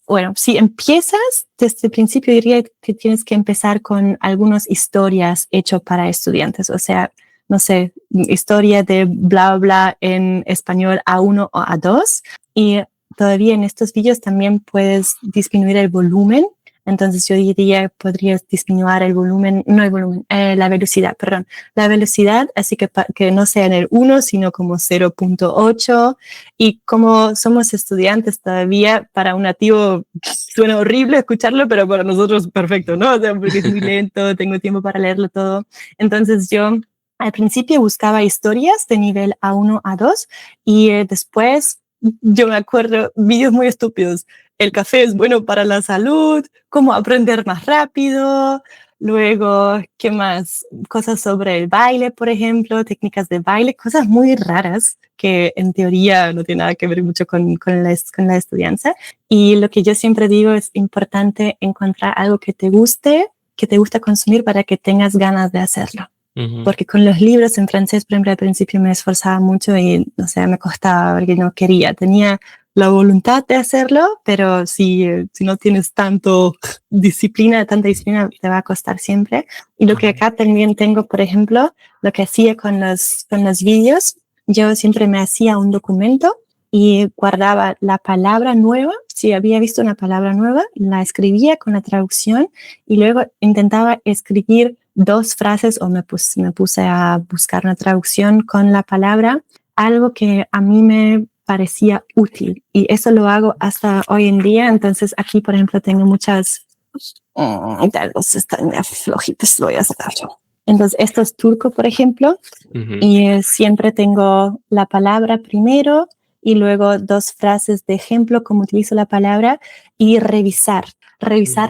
S1: bueno, si empiezas desde el principio, diría que tienes que empezar con algunas historias hechas para estudiantes, o sea, no sé, historia de bla, bla en español A1 o A2. Y todavía en estos vídeos también puedes disminuir el volumen. Entonces yo diría, podrías disminuir el volumen, no el volumen, la velocidad, perdón, la velocidad, así que no sea en el 1, sino como 0.8. Y como somos estudiantes todavía, para un nativo suena horrible escucharlo, pero para nosotros perfecto, ¿no? O sea, porque es muy lento, tengo tiempo para leerlo todo. Entonces yo al principio buscaba historias de nivel A1, A2 y después yo me acuerdo vídeos muy estúpidos. El café es bueno para la salud, cómo aprender más rápido, Luego, ¿qué más? Cosas sobre el baile, por ejemplo, técnicas de baile, cosas muy raras que en teoría no tienen nada que ver mucho con la estudianza. Y lo que yo siempre digo es importante encontrar algo que te gusta consumir para que tengas ganas de hacerlo. Porque con los libros en francés, por ejemplo, al principio me esforzaba mucho y, o sea, me costaba porque no quería. Tenía la voluntad de hacerlo, pero si no tienes tanta disciplina, te va a costar siempre. Y lo que acá también tengo, por ejemplo, lo que hacía con los vídeos, yo siempre me hacía un documento y guardaba la palabra nueva. Si había visto una palabra nueva, la escribía con la traducción y luego intentaba escribir 2 frases o me puse a buscar una traducción con la palabra, algo que a mí me parecía útil. Y eso lo hago hasta hoy en día. Entonces aquí, por ejemplo, tengo muchas... Los están flojitos, lo voy a sacarlo. Entonces esto es turco, por ejemplo, y siempre tengo la palabra primero y luego 2 frases de ejemplo, cómo utilizo la palabra, y revisar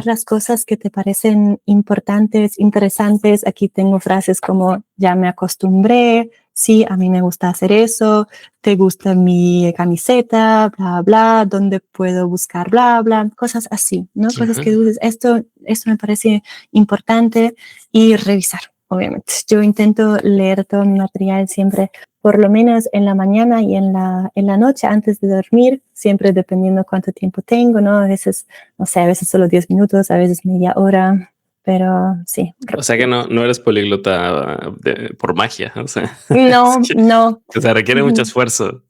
S1: las cosas que te parecen importantes, interesantes. Aquí tengo frases como ya me acostumbré, sí, a mí me gusta hacer eso, te gusta mi camiseta, bla, bla, dónde puedo buscar, bla, bla, cosas así, ¿no? Cosas que dices, esto me parece importante, y revisar, obviamente. Yo intento leer todo mi material siempre, por lo menos en la mañana y en la noche antes de dormir, siempre dependiendo cuánto tiempo tengo, ¿no? A veces, no sé, a veces solo 10 minutos, a veces media hora, pero sí.
S2: O sea que no eres políglota por magia, o sea.
S1: No, no.
S2: O sea, requiere mucho esfuerzo.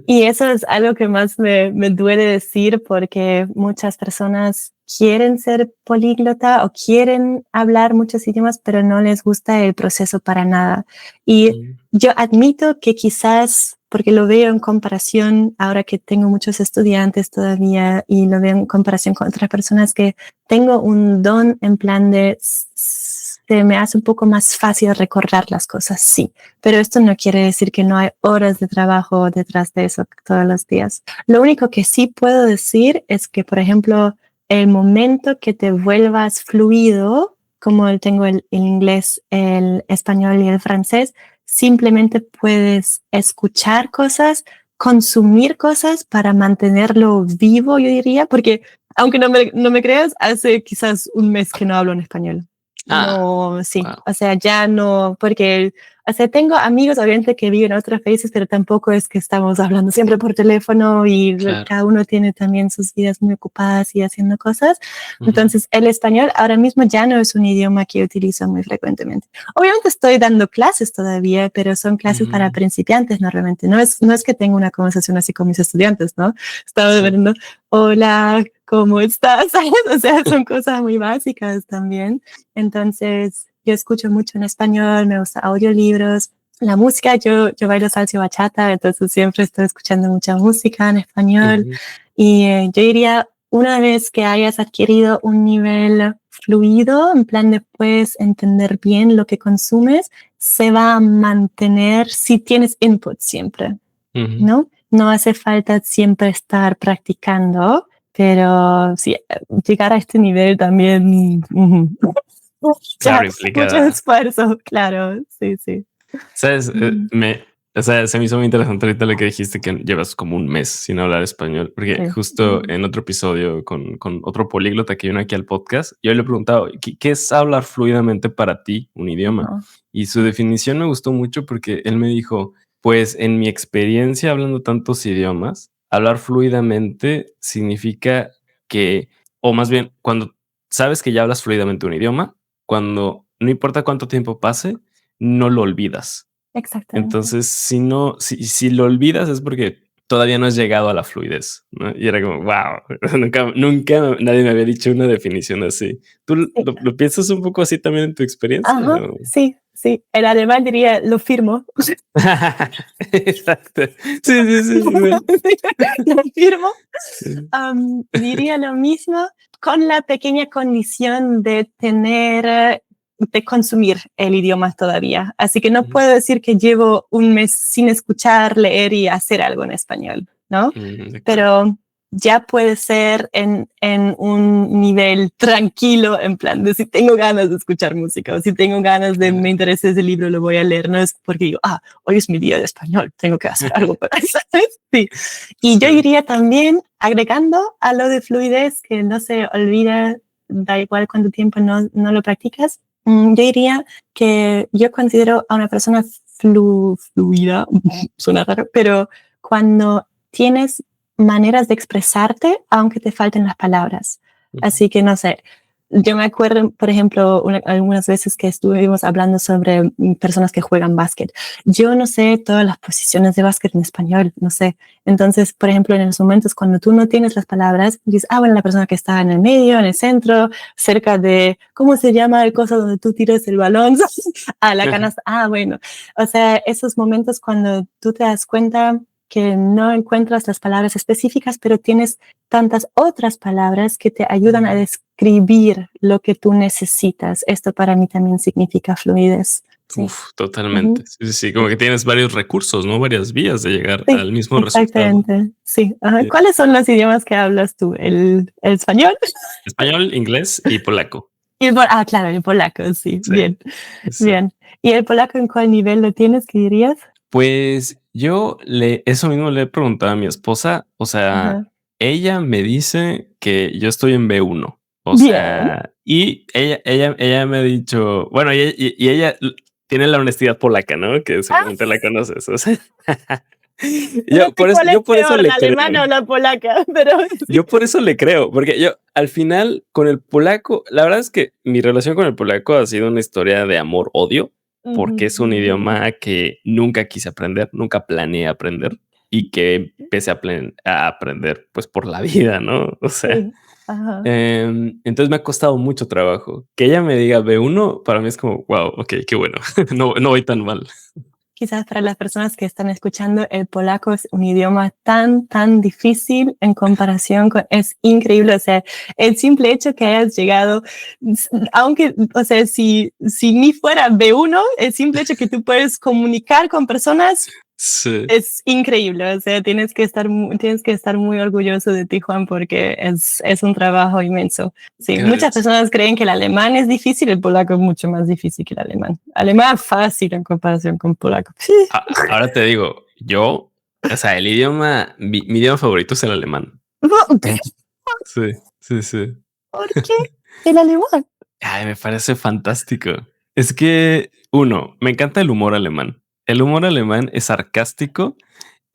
S1: Y eso es algo que más me duele decir, porque muchas personas quieren ser políglota o quieren hablar muchos idiomas, pero no les gusta el proceso para nada. Y yo admito que quizás, porque lo veo en comparación, ahora que tengo muchos estudiantes todavía, y lo veo en comparación con otras personas, que tengo un don en plan de se me hace un poco más fácil recordar las cosas, sí. Pero esto no quiere decir que no hay horas de trabajo detrás de eso todos los días. Lo único que sí puedo decir es que, por ejemplo, el momento que te vuelvas fluido, como tengo el inglés, el español y el francés, simplemente puedes escuchar cosas, consumir cosas para mantenerlo vivo, yo diría, porque aunque no me creas, hace quizás un mes que no hablo en español. No, sí, wow. O sea, ya no, porque, o sea, tengo amigos obviamente que viven en otros países, pero tampoco es que estamos hablando siempre por teléfono, y claro, cada uno tiene también sus vidas muy ocupadas y haciendo cosas. Entonces, el español ahora mismo ya no es un idioma que utilizo muy frecuentemente. Obviamente estoy dando clases todavía, pero son clases para principiantes normalmente. No es que tenga una conversación así con mis estudiantes, ¿no? Estaba viendo, hola, ¿cómo estás? O sea, son cosas muy básicas también. Entonces, yo escucho mucho en español, me gusta audiolibros. La música, yo bailo salsa y bachata, entonces siempre estoy escuchando mucha música en español. Y yo diría, una vez que hayas adquirido un nivel fluido, en plan de puedes entender bien lo que consumes, se va a mantener si tienes input siempre, ¿no? No hace falta siempre estar practicando, pero sí, llegar a este nivel también...
S2: Claro, implica
S1: mucho esfuerzo, claro, sí.
S2: ¿Sabes? O sea, se me hizo muy interesante ahorita lo que dijiste, que llevas como un mes sin hablar español, porque justo en otro episodio con otro políglota que vino aquí al podcast, yo le he preguntado, ¿qué es hablar fluidamente para ti un idioma? Y su definición me gustó mucho, porque él me dijo, pues en mi experiencia hablando tantos idiomas, hablar fluidamente significa que, o más bien, cuando sabes que ya hablas fluidamente un idioma, cuando no importa cuánto tiempo pase, no lo olvidas.
S1: Exactamente.
S2: Entonces, si lo olvidas es porque todavía no has llegado a la fluidez, ¿no? Y era como, wow, nunca nadie me había dicho una definición así. ¿Tú lo piensas un poco así también en tu experiencia?
S1: Ajá, ¿no? Sí. El alemán diría, lo firmo.
S2: Exacto. Sí.
S1: Lo firmo. Diría lo mismo, con la pequeña condición de de consumir el idioma todavía. Así que no puedo decir que llevo un mes sin escuchar, leer y hacer algo en español, ¿no? Pero ya puede ser en un nivel tranquilo, en plan de si tengo ganas de escuchar música o si tengo ganas de me interesa ese libro, lo voy a leer. No es porque digo, hoy es mi día de español, tengo que hacer algo para eso. Sí. Y yo iría también agregando a lo de fluidez, que no se olvida, da igual cuánto tiempo no lo practicas. Yo diría que yo considero a una persona fluida, suena raro, pero cuando tienes maneras de expresarte, aunque te falten las palabras. Así que no sé, yo me acuerdo, por ejemplo, algunas veces que estuvimos hablando sobre personas que juegan básquet. Yo no sé todas las posiciones de básquet en español, no sé. Entonces, por ejemplo, en los momentos cuando tú no tienes las palabras, dices, bueno, la persona que está en el medio, en el centro, cerca de, ¿cómo se llama el cosa donde tú tiras el balón? A la canasta. Bueno. O sea, esos momentos cuando tú te das cuenta que no encuentras las palabras específicas, pero tienes tantas otras palabras que te ayudan a describir lo que tú necesitas. Esto para mí también significa fluidez. Sí.
S2: Uf, totalmente. Sí, como que tienes varios recursos, ¿no? Varias vías de llegar al mismo
S1: exactamente.
S2: resultado.
S1: Sí. ¿Cuáles son los idiomas que hablas tú? ¿El español?
S2: Español, inglés y polaco.
S1: Claro, el polaco, sí. Bien. Bien. ¿Y el polaco en cuál nivel lo tienes, qué dirías?
S2: Pues yo eso mismo le he preguntado a mi esposa. O sea, ella me dice que yo estoy en B1. O sea, y ella me ha dicho, bueno, y ella tiene la honestidad polaca, ¿no? Que seguramente la conoces. O sea, yo por eso le
S1: la alemana o la polaca, pero
S2: yo por eso le creo, porque yo al final con el polaco, la verdad es que mi relación con el polaco ha sido una historia de amor-odio, porque es un idioma que nunca quise aprender, nunca planeé aprender y que empecé a aprender pues por la vida, ¿no? O sea, entonces me ha costado mucho trabajo. Que ella me diga B1 para mí es como, wow, ok, qué bueno, no voy tan mal.
S1: Quizás para las personas que están escuchando, el polaco es un idioma tan difícil en comparación con, es increíble. O sea, el simple hecho que hayas llegado, aunque, o sea, si ni fuera B1, el simple hecho que tú puedes comunicar con personas es increíble. O sea, tienes que estar muy orgulloso de ti, Juan, porque es un trabajo inmenso. Sí, muchas personas creen que el alemán es difícil, el polaco es mucho más difícil que el alemán. Alemán es fácil en comparación con polaco.
S2: Ahora te digo, o sea, mi idioma favorito es el alemán. Sí.
S1: ¿Por qué el alemán?
S2: Ay, me parece fantástico. Es que, me encanta el humor alemán. El humor alemán es sarcástico,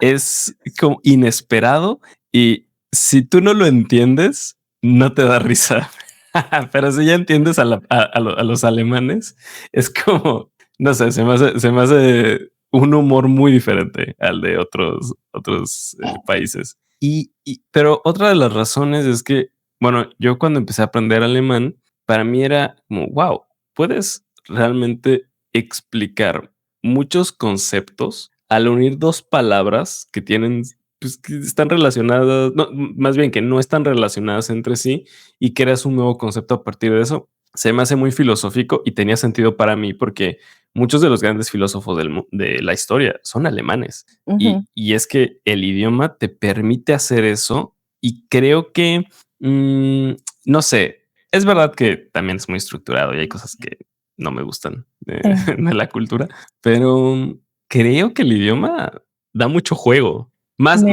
S2: es como inesperado y si tú no lo entiendes, no te da risa. Pero si ya entiendes a los alemanes, es como, no sé, se me hace un humor muy diferente al de otros países. Pero otra de las razones es que, bueno, yo cuando empecé a aprender alemán, para mí era como, wow, puedes realmente explicar muchos conceptos al unir dos palabras que tienen, pues, que están relacionadas, no, más bien que no están relacionadas entre sí y creas un nuevo concepto a partir de eso. Se me hace muy filosófico y tenía sentido para mí porque muchos de los grandes filósofos de la historia son alemanes. Y es que el idioma te permite hacer eso y creo que, no sé, es verdad que también es muy estructurado y hay cosas que no me gustan de la cultura, pero creo que el idioma da mucho juego, más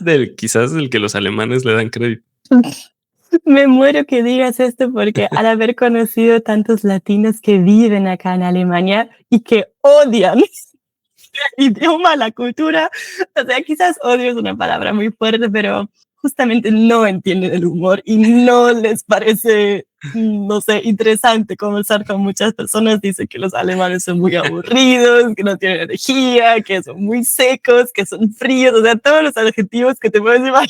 S2: del quizás del que los alemanes le dan crédito.
S1: Me muero que digas esto porque al haber conocido tantos latinos que viven acá en Alemania y que odian el idioma, la cultura, o sea, quizás odio es una palabra muy fuerte, pero justamente no entienden el humor y no les parece, no sé, interesante conversar con muchas personas. Dicen que los alemanes son muy aburridos, que no tienen energía, que son muy secos, que son fríos, o sea, todos los adjetivos que te puedes imaginar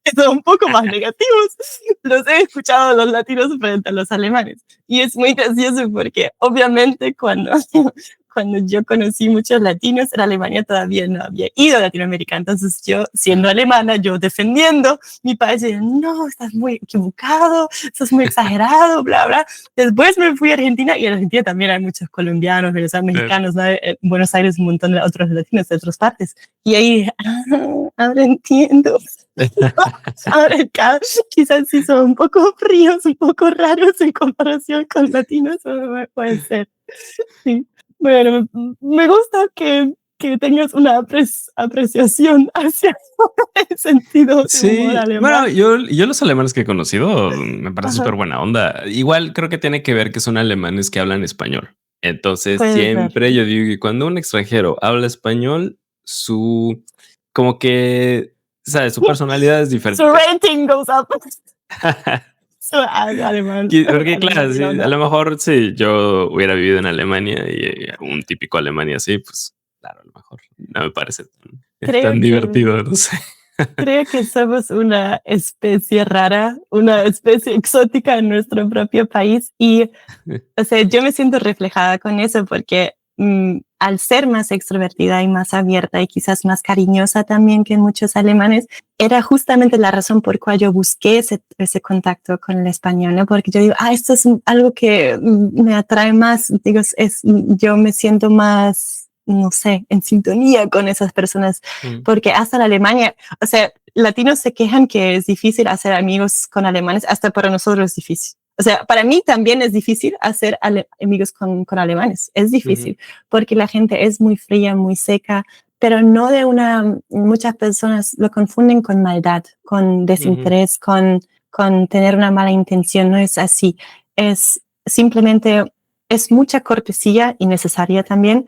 S1: que son un poco más negativos. Los he escuchado a los latinos frente a los alemanes. Y es muy gracioso porque obviamente cuando yo conocí muchos latinos, en Alemania todavía no había ido a Latinoamérica. Entonces yo, siendo alemana, yo defendiendo mi país, no, estás muy equivocado, estás muy exagerado, bla, bla. Después me fui a Argentina y en Argentina también hay muchos colombianos, venezolanos, mexicanos, ¿no? En Buenos Aires un montón de otros latinos de otras partes. Y ahí, ahora entiendo. Ahora acá quizás sí son un poco fríos, un poco raros en comparación con latinos, puede ser. Sí. Bueno, me gusta que tengas una apreciación hacia el sentido de humor
S2: Sí, bueno,
S1: alemán.
S2: yo los alemanes que he conocido me parece
S1: Ajá,
S2: súper buena onda. Igual creo que tiene que ver que son alemanes que hablan español. Entonces,
S1: puede ser.
S2: siempre yo digo que cuando un extranjero habla español, su como que, ¿sabes? Su personalidad es
S1: Su
S2: diferente.
S1: rating goes up. Su alemán,
S2: Porque
S1: alemán
S2: claro,
S1: buena
S2: sí, a
S1: onda.
S2: lo mejor si yo hubiera vivido en Alemania y un típico Alemania así, pues claro, a lo mejor no me parece
S1: Creo
S2: tan
S1: que
S2: divertido, no sé.
S1: Creo que somos una especie rara, una especie exótica en nuestro propio país y, o sea, yo me siento reflejada con eso porque al ser más extrovertida y más abierta y quizás más cariñosa también que muchos alemanes, era justamente la razón por cual yo busqué ese contacto con el español, ¿no? Porque yo digo, esto es algo que me atrae más, digo, yo me siento más, no sé, en sintonía con esas personas,
S2: Mm,
S1: porque hasta en Alemania, o sea, latinos se quejan que es difícil hacer amigos con alemanes, hasta para nosotros es difícil. O sea, para mí también es difícil hacer amigos con alemanes. Es
S2: ujú,
S1: difícil porque la gente es muy fría, muy seca, pero no de muchas personas lo confunden con maldad, con
S2: ujú,
S1: desinterés, con tener una mala intención. No es así. Es simplemente, es mucha cortesía y necesaria también.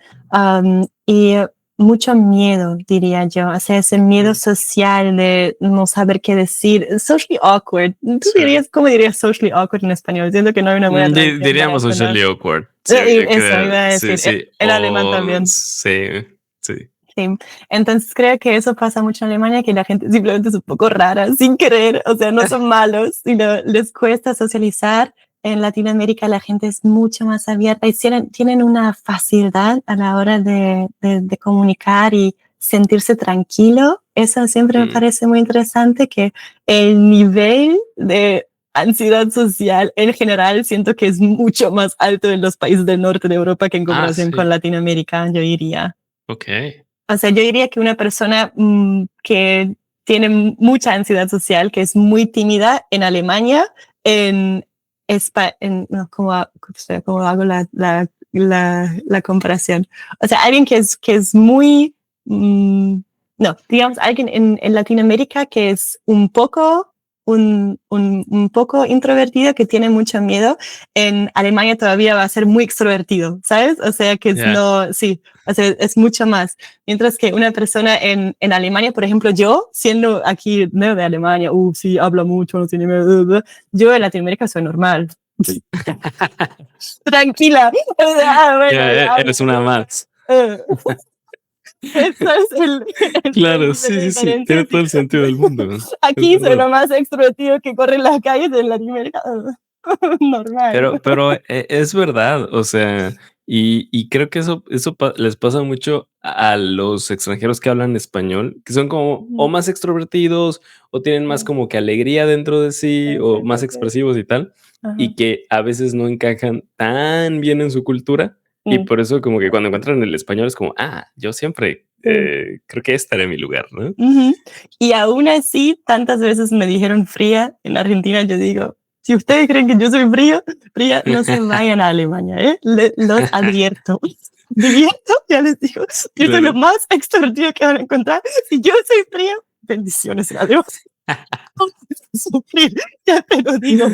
S1: Y mucho miedo, diría yo. O sea, ese miedo
S2: mm.
S1: social de no saber qué decir. Socially awkward. ¿Tú
S2: Sí.
S1: dirías, cómo dirías socially awkward en español? Siento que no hay una buena traducción para
S2: Diríamos
S1: eso, ¿no?
S2: socially awkward. Sí, yo
S1: Eso
S2: creo.
S1: iba a
S2: Sí,
S1: decir.
S2: sí.
S1: En alemán
S2: O
S1: también.
S2: sí, sí.
S1: Sí. Entonces creo que eso pasa mucho en Alemania, que la gente simplemente es un poco rara, sin querer. O sea, no son malos, sino les cuesta socializar. En Latinoamérica la gente es mucho más abierta y tienen una facilidad a la hora de comunicar y sentirse tranquilo. Eso siempre me
S2: Mm.
S1: parece muy interesante, que el nivel de ansiedad social en general siento que es mucho más alto en los países del norte de Europa que en comparación con
S2: Sí.
S1: Latinoamérica, yo diría.
S2: Ok.
S1: O sea, yo diría que una persona que tiene mucha ansiedad social, que es muy tímida en Alemania, en no, ¿cómo hago la comparación? O sea, alguien que es muy, no, digamos, alguien en Latinoamérica que es un poco introvertido, que tiene mucho miedo, en Alemania todavía va a ser muy extrovertido, ¿sabes? O sea, que es
S2: Ya.
S1: no, sí, o sea, es mucho más. Mientras que una persona en Alemania, por ejemplo, yo, siendo aquí no de Alemania, sí, habla mucho, no tiene miedo, yo en Latinoamérica soy normal. Tranquila. Bueno,
S2: Ya,
S1: ya.
S2: eres una más.
S1: Eh, Eso es el
S2: Claro,
S1: nivel
S2: sí,
S1: de
S2: sí, sí. Tiene
S1: diferencia.
S2: todo
S1: Sí.
S2: el sentido del mundo. Es
S1: Aquí soy
S2: verdad.
S1: lo más extrovertido que corre en las calles de Latinoamérica. Normal.
S2: Pero es verdad, o sea, y creo que eso les pasa mucho a los extranjeros que hablan español, que son como o
S1: Ujú.
S2: más extrovertidos o tienen más
S1: Sí,
S2: como que alegría dentro de sí
S1: sí,
S2: o
S1: sí,
S2: más
S1: sí, sí.
S2: expresivos y tal,
S1: Ajá.
S2: y que a veces no encajan tan bien en su cultura y
S1: Mm,
S2: por eso como que cuando encuentran el español es como, yo siempre
S1: sí.
S2: creo que estaré en mi lugar, ¿no?
S1: Ujú. Y aún así, tantas veces me dijeron fría en Argentina. Yo digo, si ustedes creen que yo soy fría, no se vayan a Alemania, ¿eh? Los advierto. Advierto, ya les digo, yo soy lo
S2: Claro.
S1: más extrovertido que van a encontrar. Si yo soy fría, bendiciones a Dios. Sufrir, ya te lo digo.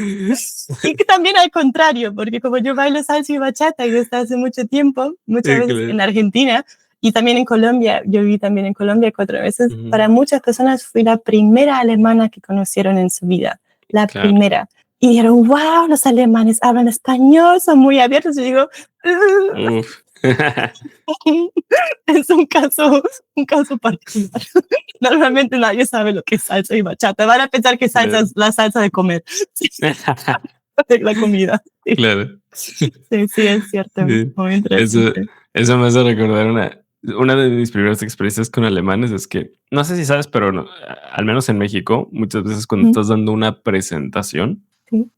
S1: Y que también al contrario, porque como yo bailo salsa y bachata y desde hace mucho tiempo, muchas veces
S2: Claro.
S1: en Argentina y también en Colombia, yo viví también en Colombia 4 veces,
S2: Ujú,
S1: para muchas personas fui la primera alemana que conocieron en su vida, la
S2: claro.
S1: primera. Y dijeron, wow, los alemanes hablan español, son muy abiertos. Y digo,
S2: Uf.
S1: es un caso particular. Normalmente nadie sabe lo que es salsa y bachata. Van a pensar que salsa
S2: Claro.
S1: es la salsa de comer, de la comida. Sí,
S2: Claro.
S1: sí, sí, es cierto.
S2: Sí.
S1: Muy
S2: Eso
S1: interesante.
S2: eso me hace recordar una de mis primeras experiencias con alemanes, es que, no sé si sabes, pero no, al menos en México, muchas veces cuando
S1: Mm,
S2: estás dando una presentación,
S1: sí.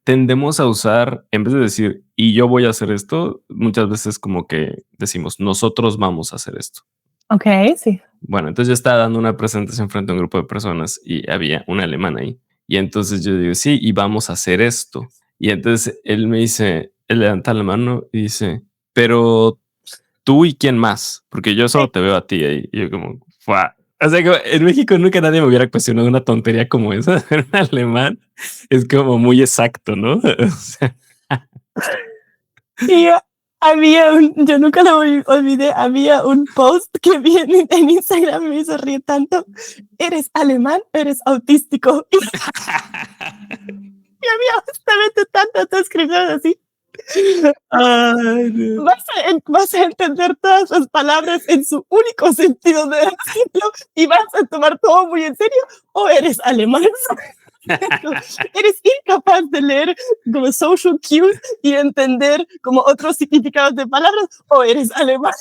S2: tendemos a usar, en vez de decir: "Y yo voy a hacer esto", muchas veces como que decimos: "Nosotros vamos a hacer esto".
S1: Ok, sí.
S2: Bueno, entonces yo estaba dando una presentación frente a un grupo de personas y había un alemán ahí. Y entonces yo digo, sí, y vamos a hacer esto. Y entonces él me dice, él levanta la mano y dice, pero tú y quién más, porque yo solo te veo a ti ahí. Y yo como, ¡fua! O sea, que en México nunca nadie me hubiera cuestionado una tontería como esa. En alemán es como muy exacto, ¿no? O sea,
S1: Y yo nunca lo olvidé, había un post que vi en Instagram, me hizo reír tanto. ¿Eres alemán? ¿Eres autístico? Y había justamente tantas descripciones así.
S2: ay, no.
S1: Vas a entender todas las palabras en su único sentido de decirlo y vas a tomar todo muy en serio, o eres alemán. Eres incapaz de leer como social cues y entender como otros significados de palabras, o eres alemán.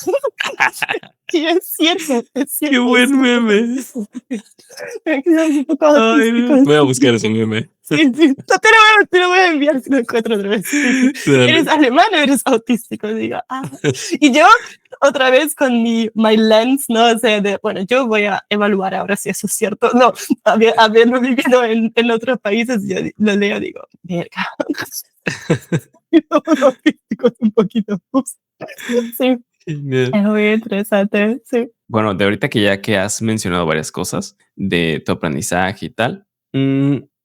S1: Y es cierto, es cierto.
S2: Qué buen meme.
S1: Un poco
S2: Ay, no.
S1: autístico.
S2: Voy a buscar ese meme.
S1: Sí, sí. No, te lo voy a enviar si lo encuentro otra vez. Sí, sí.
S2: Dale.
S1: ¿Eres alemán o eres autístico? Digo, Y yo, otra vez con my lens, ¿no? O sea, bueno, yo voy a evaluar ahora si eso es cierto. No, habiendo vivido en otros países, yo lo leo, digo, verga. Los autísticos un poquito. Sí,
S2: Genial.
S1: es muy interesante, sí.
S2: Bueno, de ahorita que has mencionado varias cosas de tu aprendizaje y tal,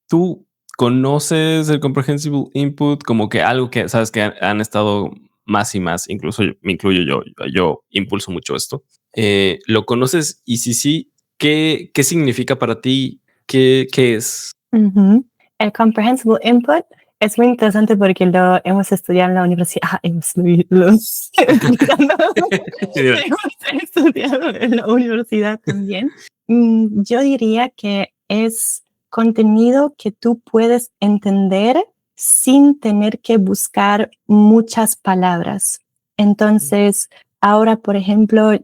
S2: ¿tú conoces el comprehensible input como que algo que sabes que han estado más y más, incluso me incluyo yo impulso mucho esto? ¿Lo conoces? Y si sí, ¿qué significa para ti? ¿Qué es?
S1: El comprehensible input es muy interesante porque lo hemos estudiado en la universidad. Hemos estudiado en la universidad también. Yo diría que es contenido que tú puedes entender sin tener que buscar muchas palabras. Entonces, ahora, por ejemplo,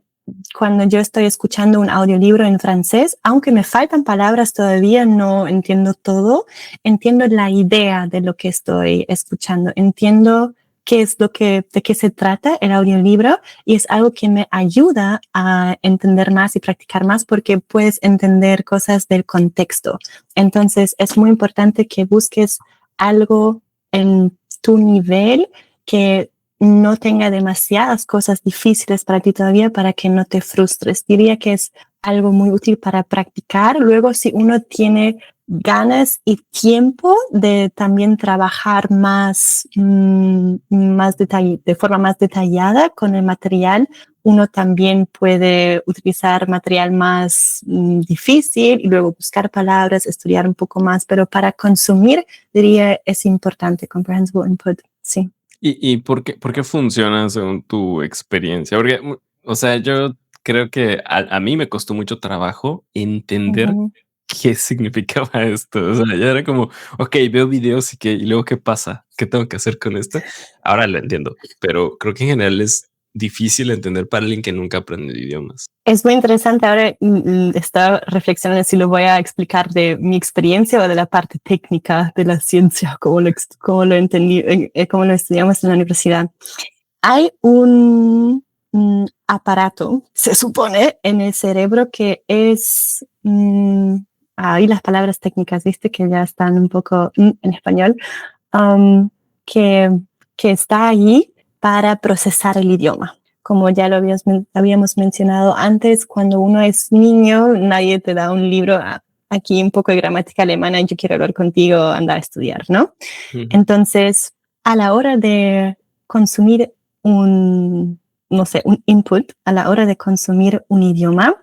S1: cuando yo estoy escuchando un audiolibro en francés, aunque me faltan palabras todavía, no entiendo todo, entiendo la idea de lo que estoy escuchando, entiendo de qué se trata el audiolibro, y es algo que me ayuda a entender más y practicar más porque puedes entender cosas del contexto. Entonces es muy importante que busques algo en tu nivel que no tenga demasiadas cosas difíciles para ti todavía, para que no te frustres. Diría que es algo muy útil para practicar. Luego, si uno tiene ganas y tiempo de también trabajar de forma más detallada con el material, uno también puede utilizar material más difícil y luego buscar palabras, estudiar un poco más, pero para consumir, diría, es importante comprehensible input, sí.
S2: ¿Y por qué funciona según tu experiencia? Porque, o sea, yo creo que a mí me costó mucho trabajo entender qué significaba esto. O sea, ya era como, ok, veo videos y luego qué pasa, qué tengo que hacer con esto. Ahora lo entiendo, pero creo que en general es difícil entender para alguien que nunca aprende idiomas.
S1: Es muy interesante. Ahora estaba reflexionando si lo voy a explicar de mi experiencia o de la parte técnica de la ciencia, como lo entendí, como lo estudiamos en la universidad. Hay un aparato, se supone, en el cerebro que es... ahí las palabras técnicas, viste, que ya están un poco en español, um, que, que está allí para procesar el idioma. Como ya lo habíamos mencionado antes, cuando uno es niño, nadie te da un libro, aquí un poco de gramática alemana, yo quiero hablar contigo, anda a estudiar, ¿no? Entonces, a la hora de consumir un input, a la hora de consumir un idioma,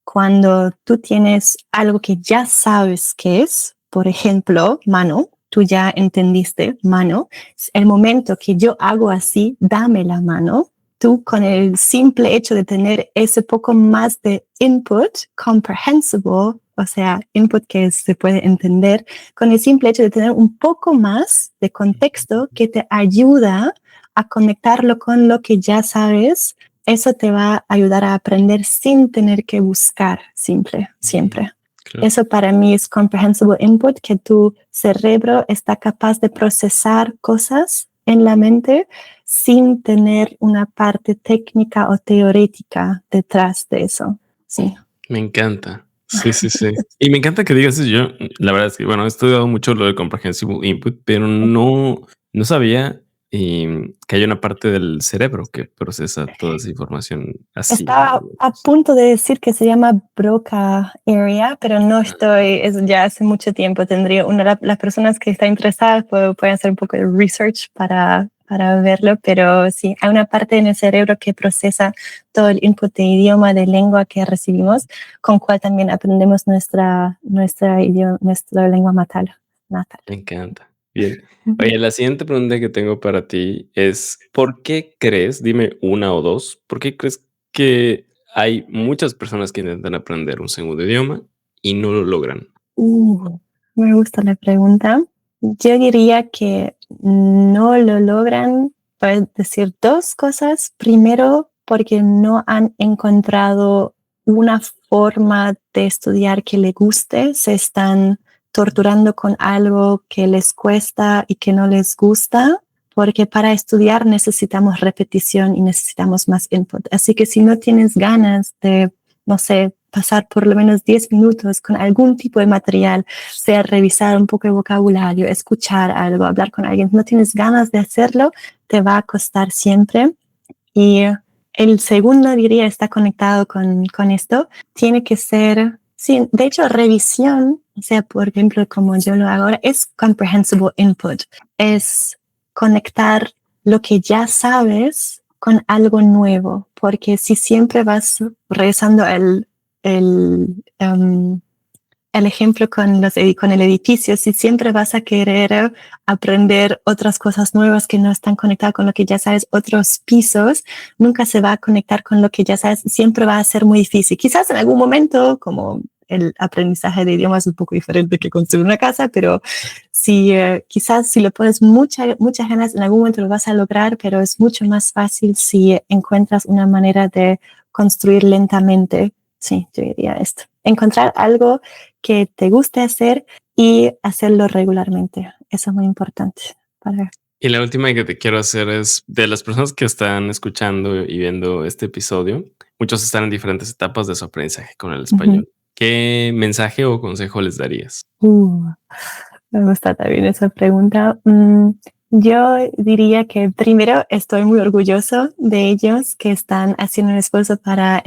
S1: cuando tú tienes algo que ya sabes qué es, por ejemplo, mano, tú ya entendiste mano, el momento que yo hago así, dame la mano, tú con el simple hecho de tener ese poco más de input, comprehensible, o sea, input que se puede entender, con el simple hecho de tener un poco más de contexto que te ayuda a conectarlo con lo que ya sabes, eso te va a ayudar a aprender sin tener que buscar siempre. Claro. Eso para mí es comprehensible input, que tu cerebro está capaz de procesar cosas en la mente sin tener una parte técnica o teórica detrás de eso. Sí.
S2: Me encanta. Sí, sí, sí. Y me encanta que digas eso. Yo, la verdad es que, bueno, he estudiado mucho lo de comprehensible input, pero no sabía, que hay una parte del cerebro que procesa toda esa información así.
S1: Estaba a punto de decir que se llama Broca Area, pero no estoy, es ya hace mucho tiempo. Tendría las personas que están interesadas pueden hacer un poco de research para verlo, pero sí, hay una parte en el cerebro que procesa todo el input de idioma, de lengua que recibimos, con cual también aprendemos nuestra lengua natal.
S2: Me encanta. Bien. Oye, la siguiente pregunta que tengo para ti es, ¿por qué crees, dime una o dos, por qué crees que hay muchas personas que intentan aprender un segundo idioma y no lo logran?
S1: Me gusta la pregunta. Yo diría que no lo logran, para decir dos cosas. Primero, porque no han encontrado una forma de estudiar que les guste, se están torturando con algo que les cuesta y que no les gusta, porque para estudiar necesitamos repetición y necesitamos más input. Así que si no tienes ganas de, no sé, pasar por lo menos 10 minutos con algún tipo de material, sea revisar un poco de vocabulario, escuchar algo, hablar con alguien, no tienes ganas de hacerlo, te va a costar siempre. Y el segundo, diría, está conectado con esto, tiene que ser, sí, de hecho, revisión, o sea, por ejemplo, como yo lo hago ahora, es comprehensible input, es conectar lo que ya sabes con algo nuevo, porque si siempre vas regresando el, um, el ejemplo con el edificio, si siempre vas a querer aprender otras cosas nuevas que no están conectadas con lo que ya sabes, otros pisos, nunca se va a conectar con lo que ya sabes, siempre va a ser muy difícil. Quizás en algún momento, como el aprendizaje de idiomas es un poco diferente que construir una casa, pero si quizás si le pones muchas ganas, en algún momento lo vas a lograr, pero es mucho más fácil si encuentras una manera de construir lentamente. Sí, yo diría esto. Encontrar algo que te guste hacer y hacerlo regularmente. Eso es muy importante.
S2: Y la última que te quiero hacer es, de las personas que están escuchando y viendo este episodio, muchos están en diferentes etapas de su aprendizaje con el
S1: Uh-huh.
S2: español. ¿Qué mensaje o consejo les darías?
S1: Me gusta también esa pregunta. Yo diría que primero estoy muy orgulloso de ellos que están haciendo un esfuerzo para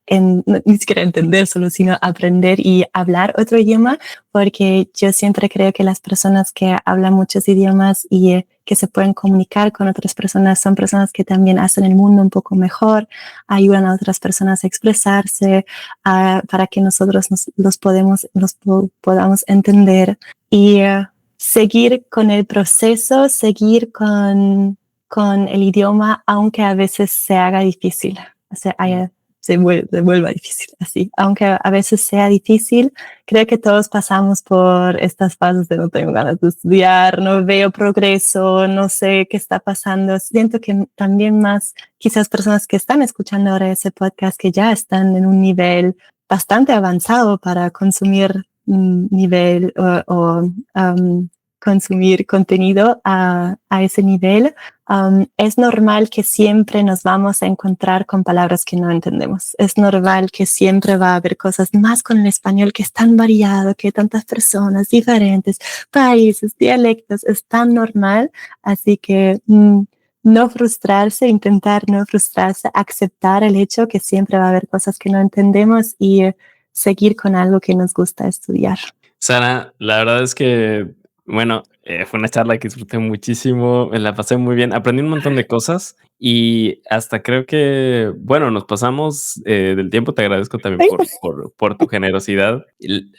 S1: ni siquiera entender solo, sino aprender y hablar otro idioma, porque yo siempre creo que las personas que hablan muchos idiomas y que se pueden comunicar con otras personas son personas que también hacen el mundo un poco mejor, ayudan a otras personas a expresarse, para que nosotros podamos entender y seguir con el proceso, seguir con el idioma, aunque a veces se haga difícil, o sea, se vuelva difícil, así. Aunque a veces sea difícil, creo que todos pasamos por estas fases de no tengo ganas de estudiar, no veo progreso, no sé qué está pasando. Siento que también más quizás personas que están escuchando ahora ese podcast que ya están en un nivel bastante avanzado para consumir nivel o consumir contenido a ese nivel. Es normal que siempre nos vamos a encontrar con palabras que no entendemos. Es normal que siempre va a haber cosas más con el español que es tan variado, que hay tantas personas, diferentes países, dialectos, es tan normal. Así que no frustrarse, intentar no frustrarse, aceptar el hecho que siempre va a haber cosas que no entendemos y seguir con algo que nos gusta estudiar.
S2: Sara, la verdad es que, bueno, fue una charla que disfruté muchísimo, me la pasé muy bien, aprendí un montón de cosas y hasta creo que, bueno, nos pasamos del tiempo, te agradezco también por tu generosidad.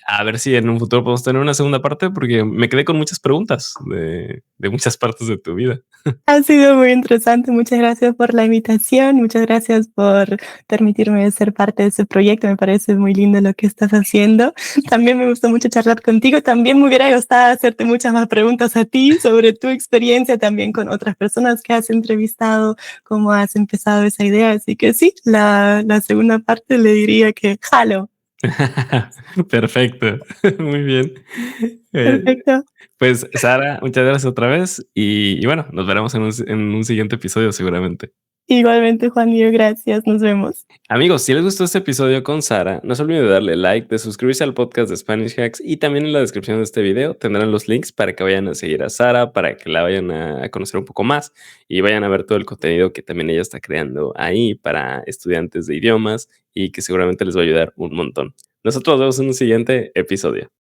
S2: A ver si en un futuro podemos tener una segunda parte porque me quedé con muchas preguntas de muchas partes de tu vida.
S1: Ha sido muy interesante. Muchas gracias por la invitación. Muchas gracias por permitirme ser parte de ese proyecto. Me parece muy lindo lo que estás haciendo. También me gustó mucho charlar contigo. También me hubiera gustado hacerte muchas más preguntas a ti sobre tu experiencia también con otras personas que has entrevistado, cómo has empezado esa idea. Así que sí, la segunda parte le diría que jalo.
S2: Perfecto, muy bien.
S1: Perfecto.
S2: Pues Sara, muchas gracias otra vez y bueno, nos veremos en un siguiente episodio seguramente.
S1: Igualmente, Juan Diego, gracias. Nos vemos.
S2: Amigos, si les gustó este episodio con Sara, no se olviden de darle like, de suscribirse al podcast de Spanish Hacks y también en la descripción de este video tendrán los links para que vayan a seguir a Sara, para que la vayan a conocer un poco más y vayan a ver todo el contenido que también ella está creando ahí para estudiantes de idiomas y que seguramente les va a ayudar un montón. Nosotros nos vemos en un siguiente episodio.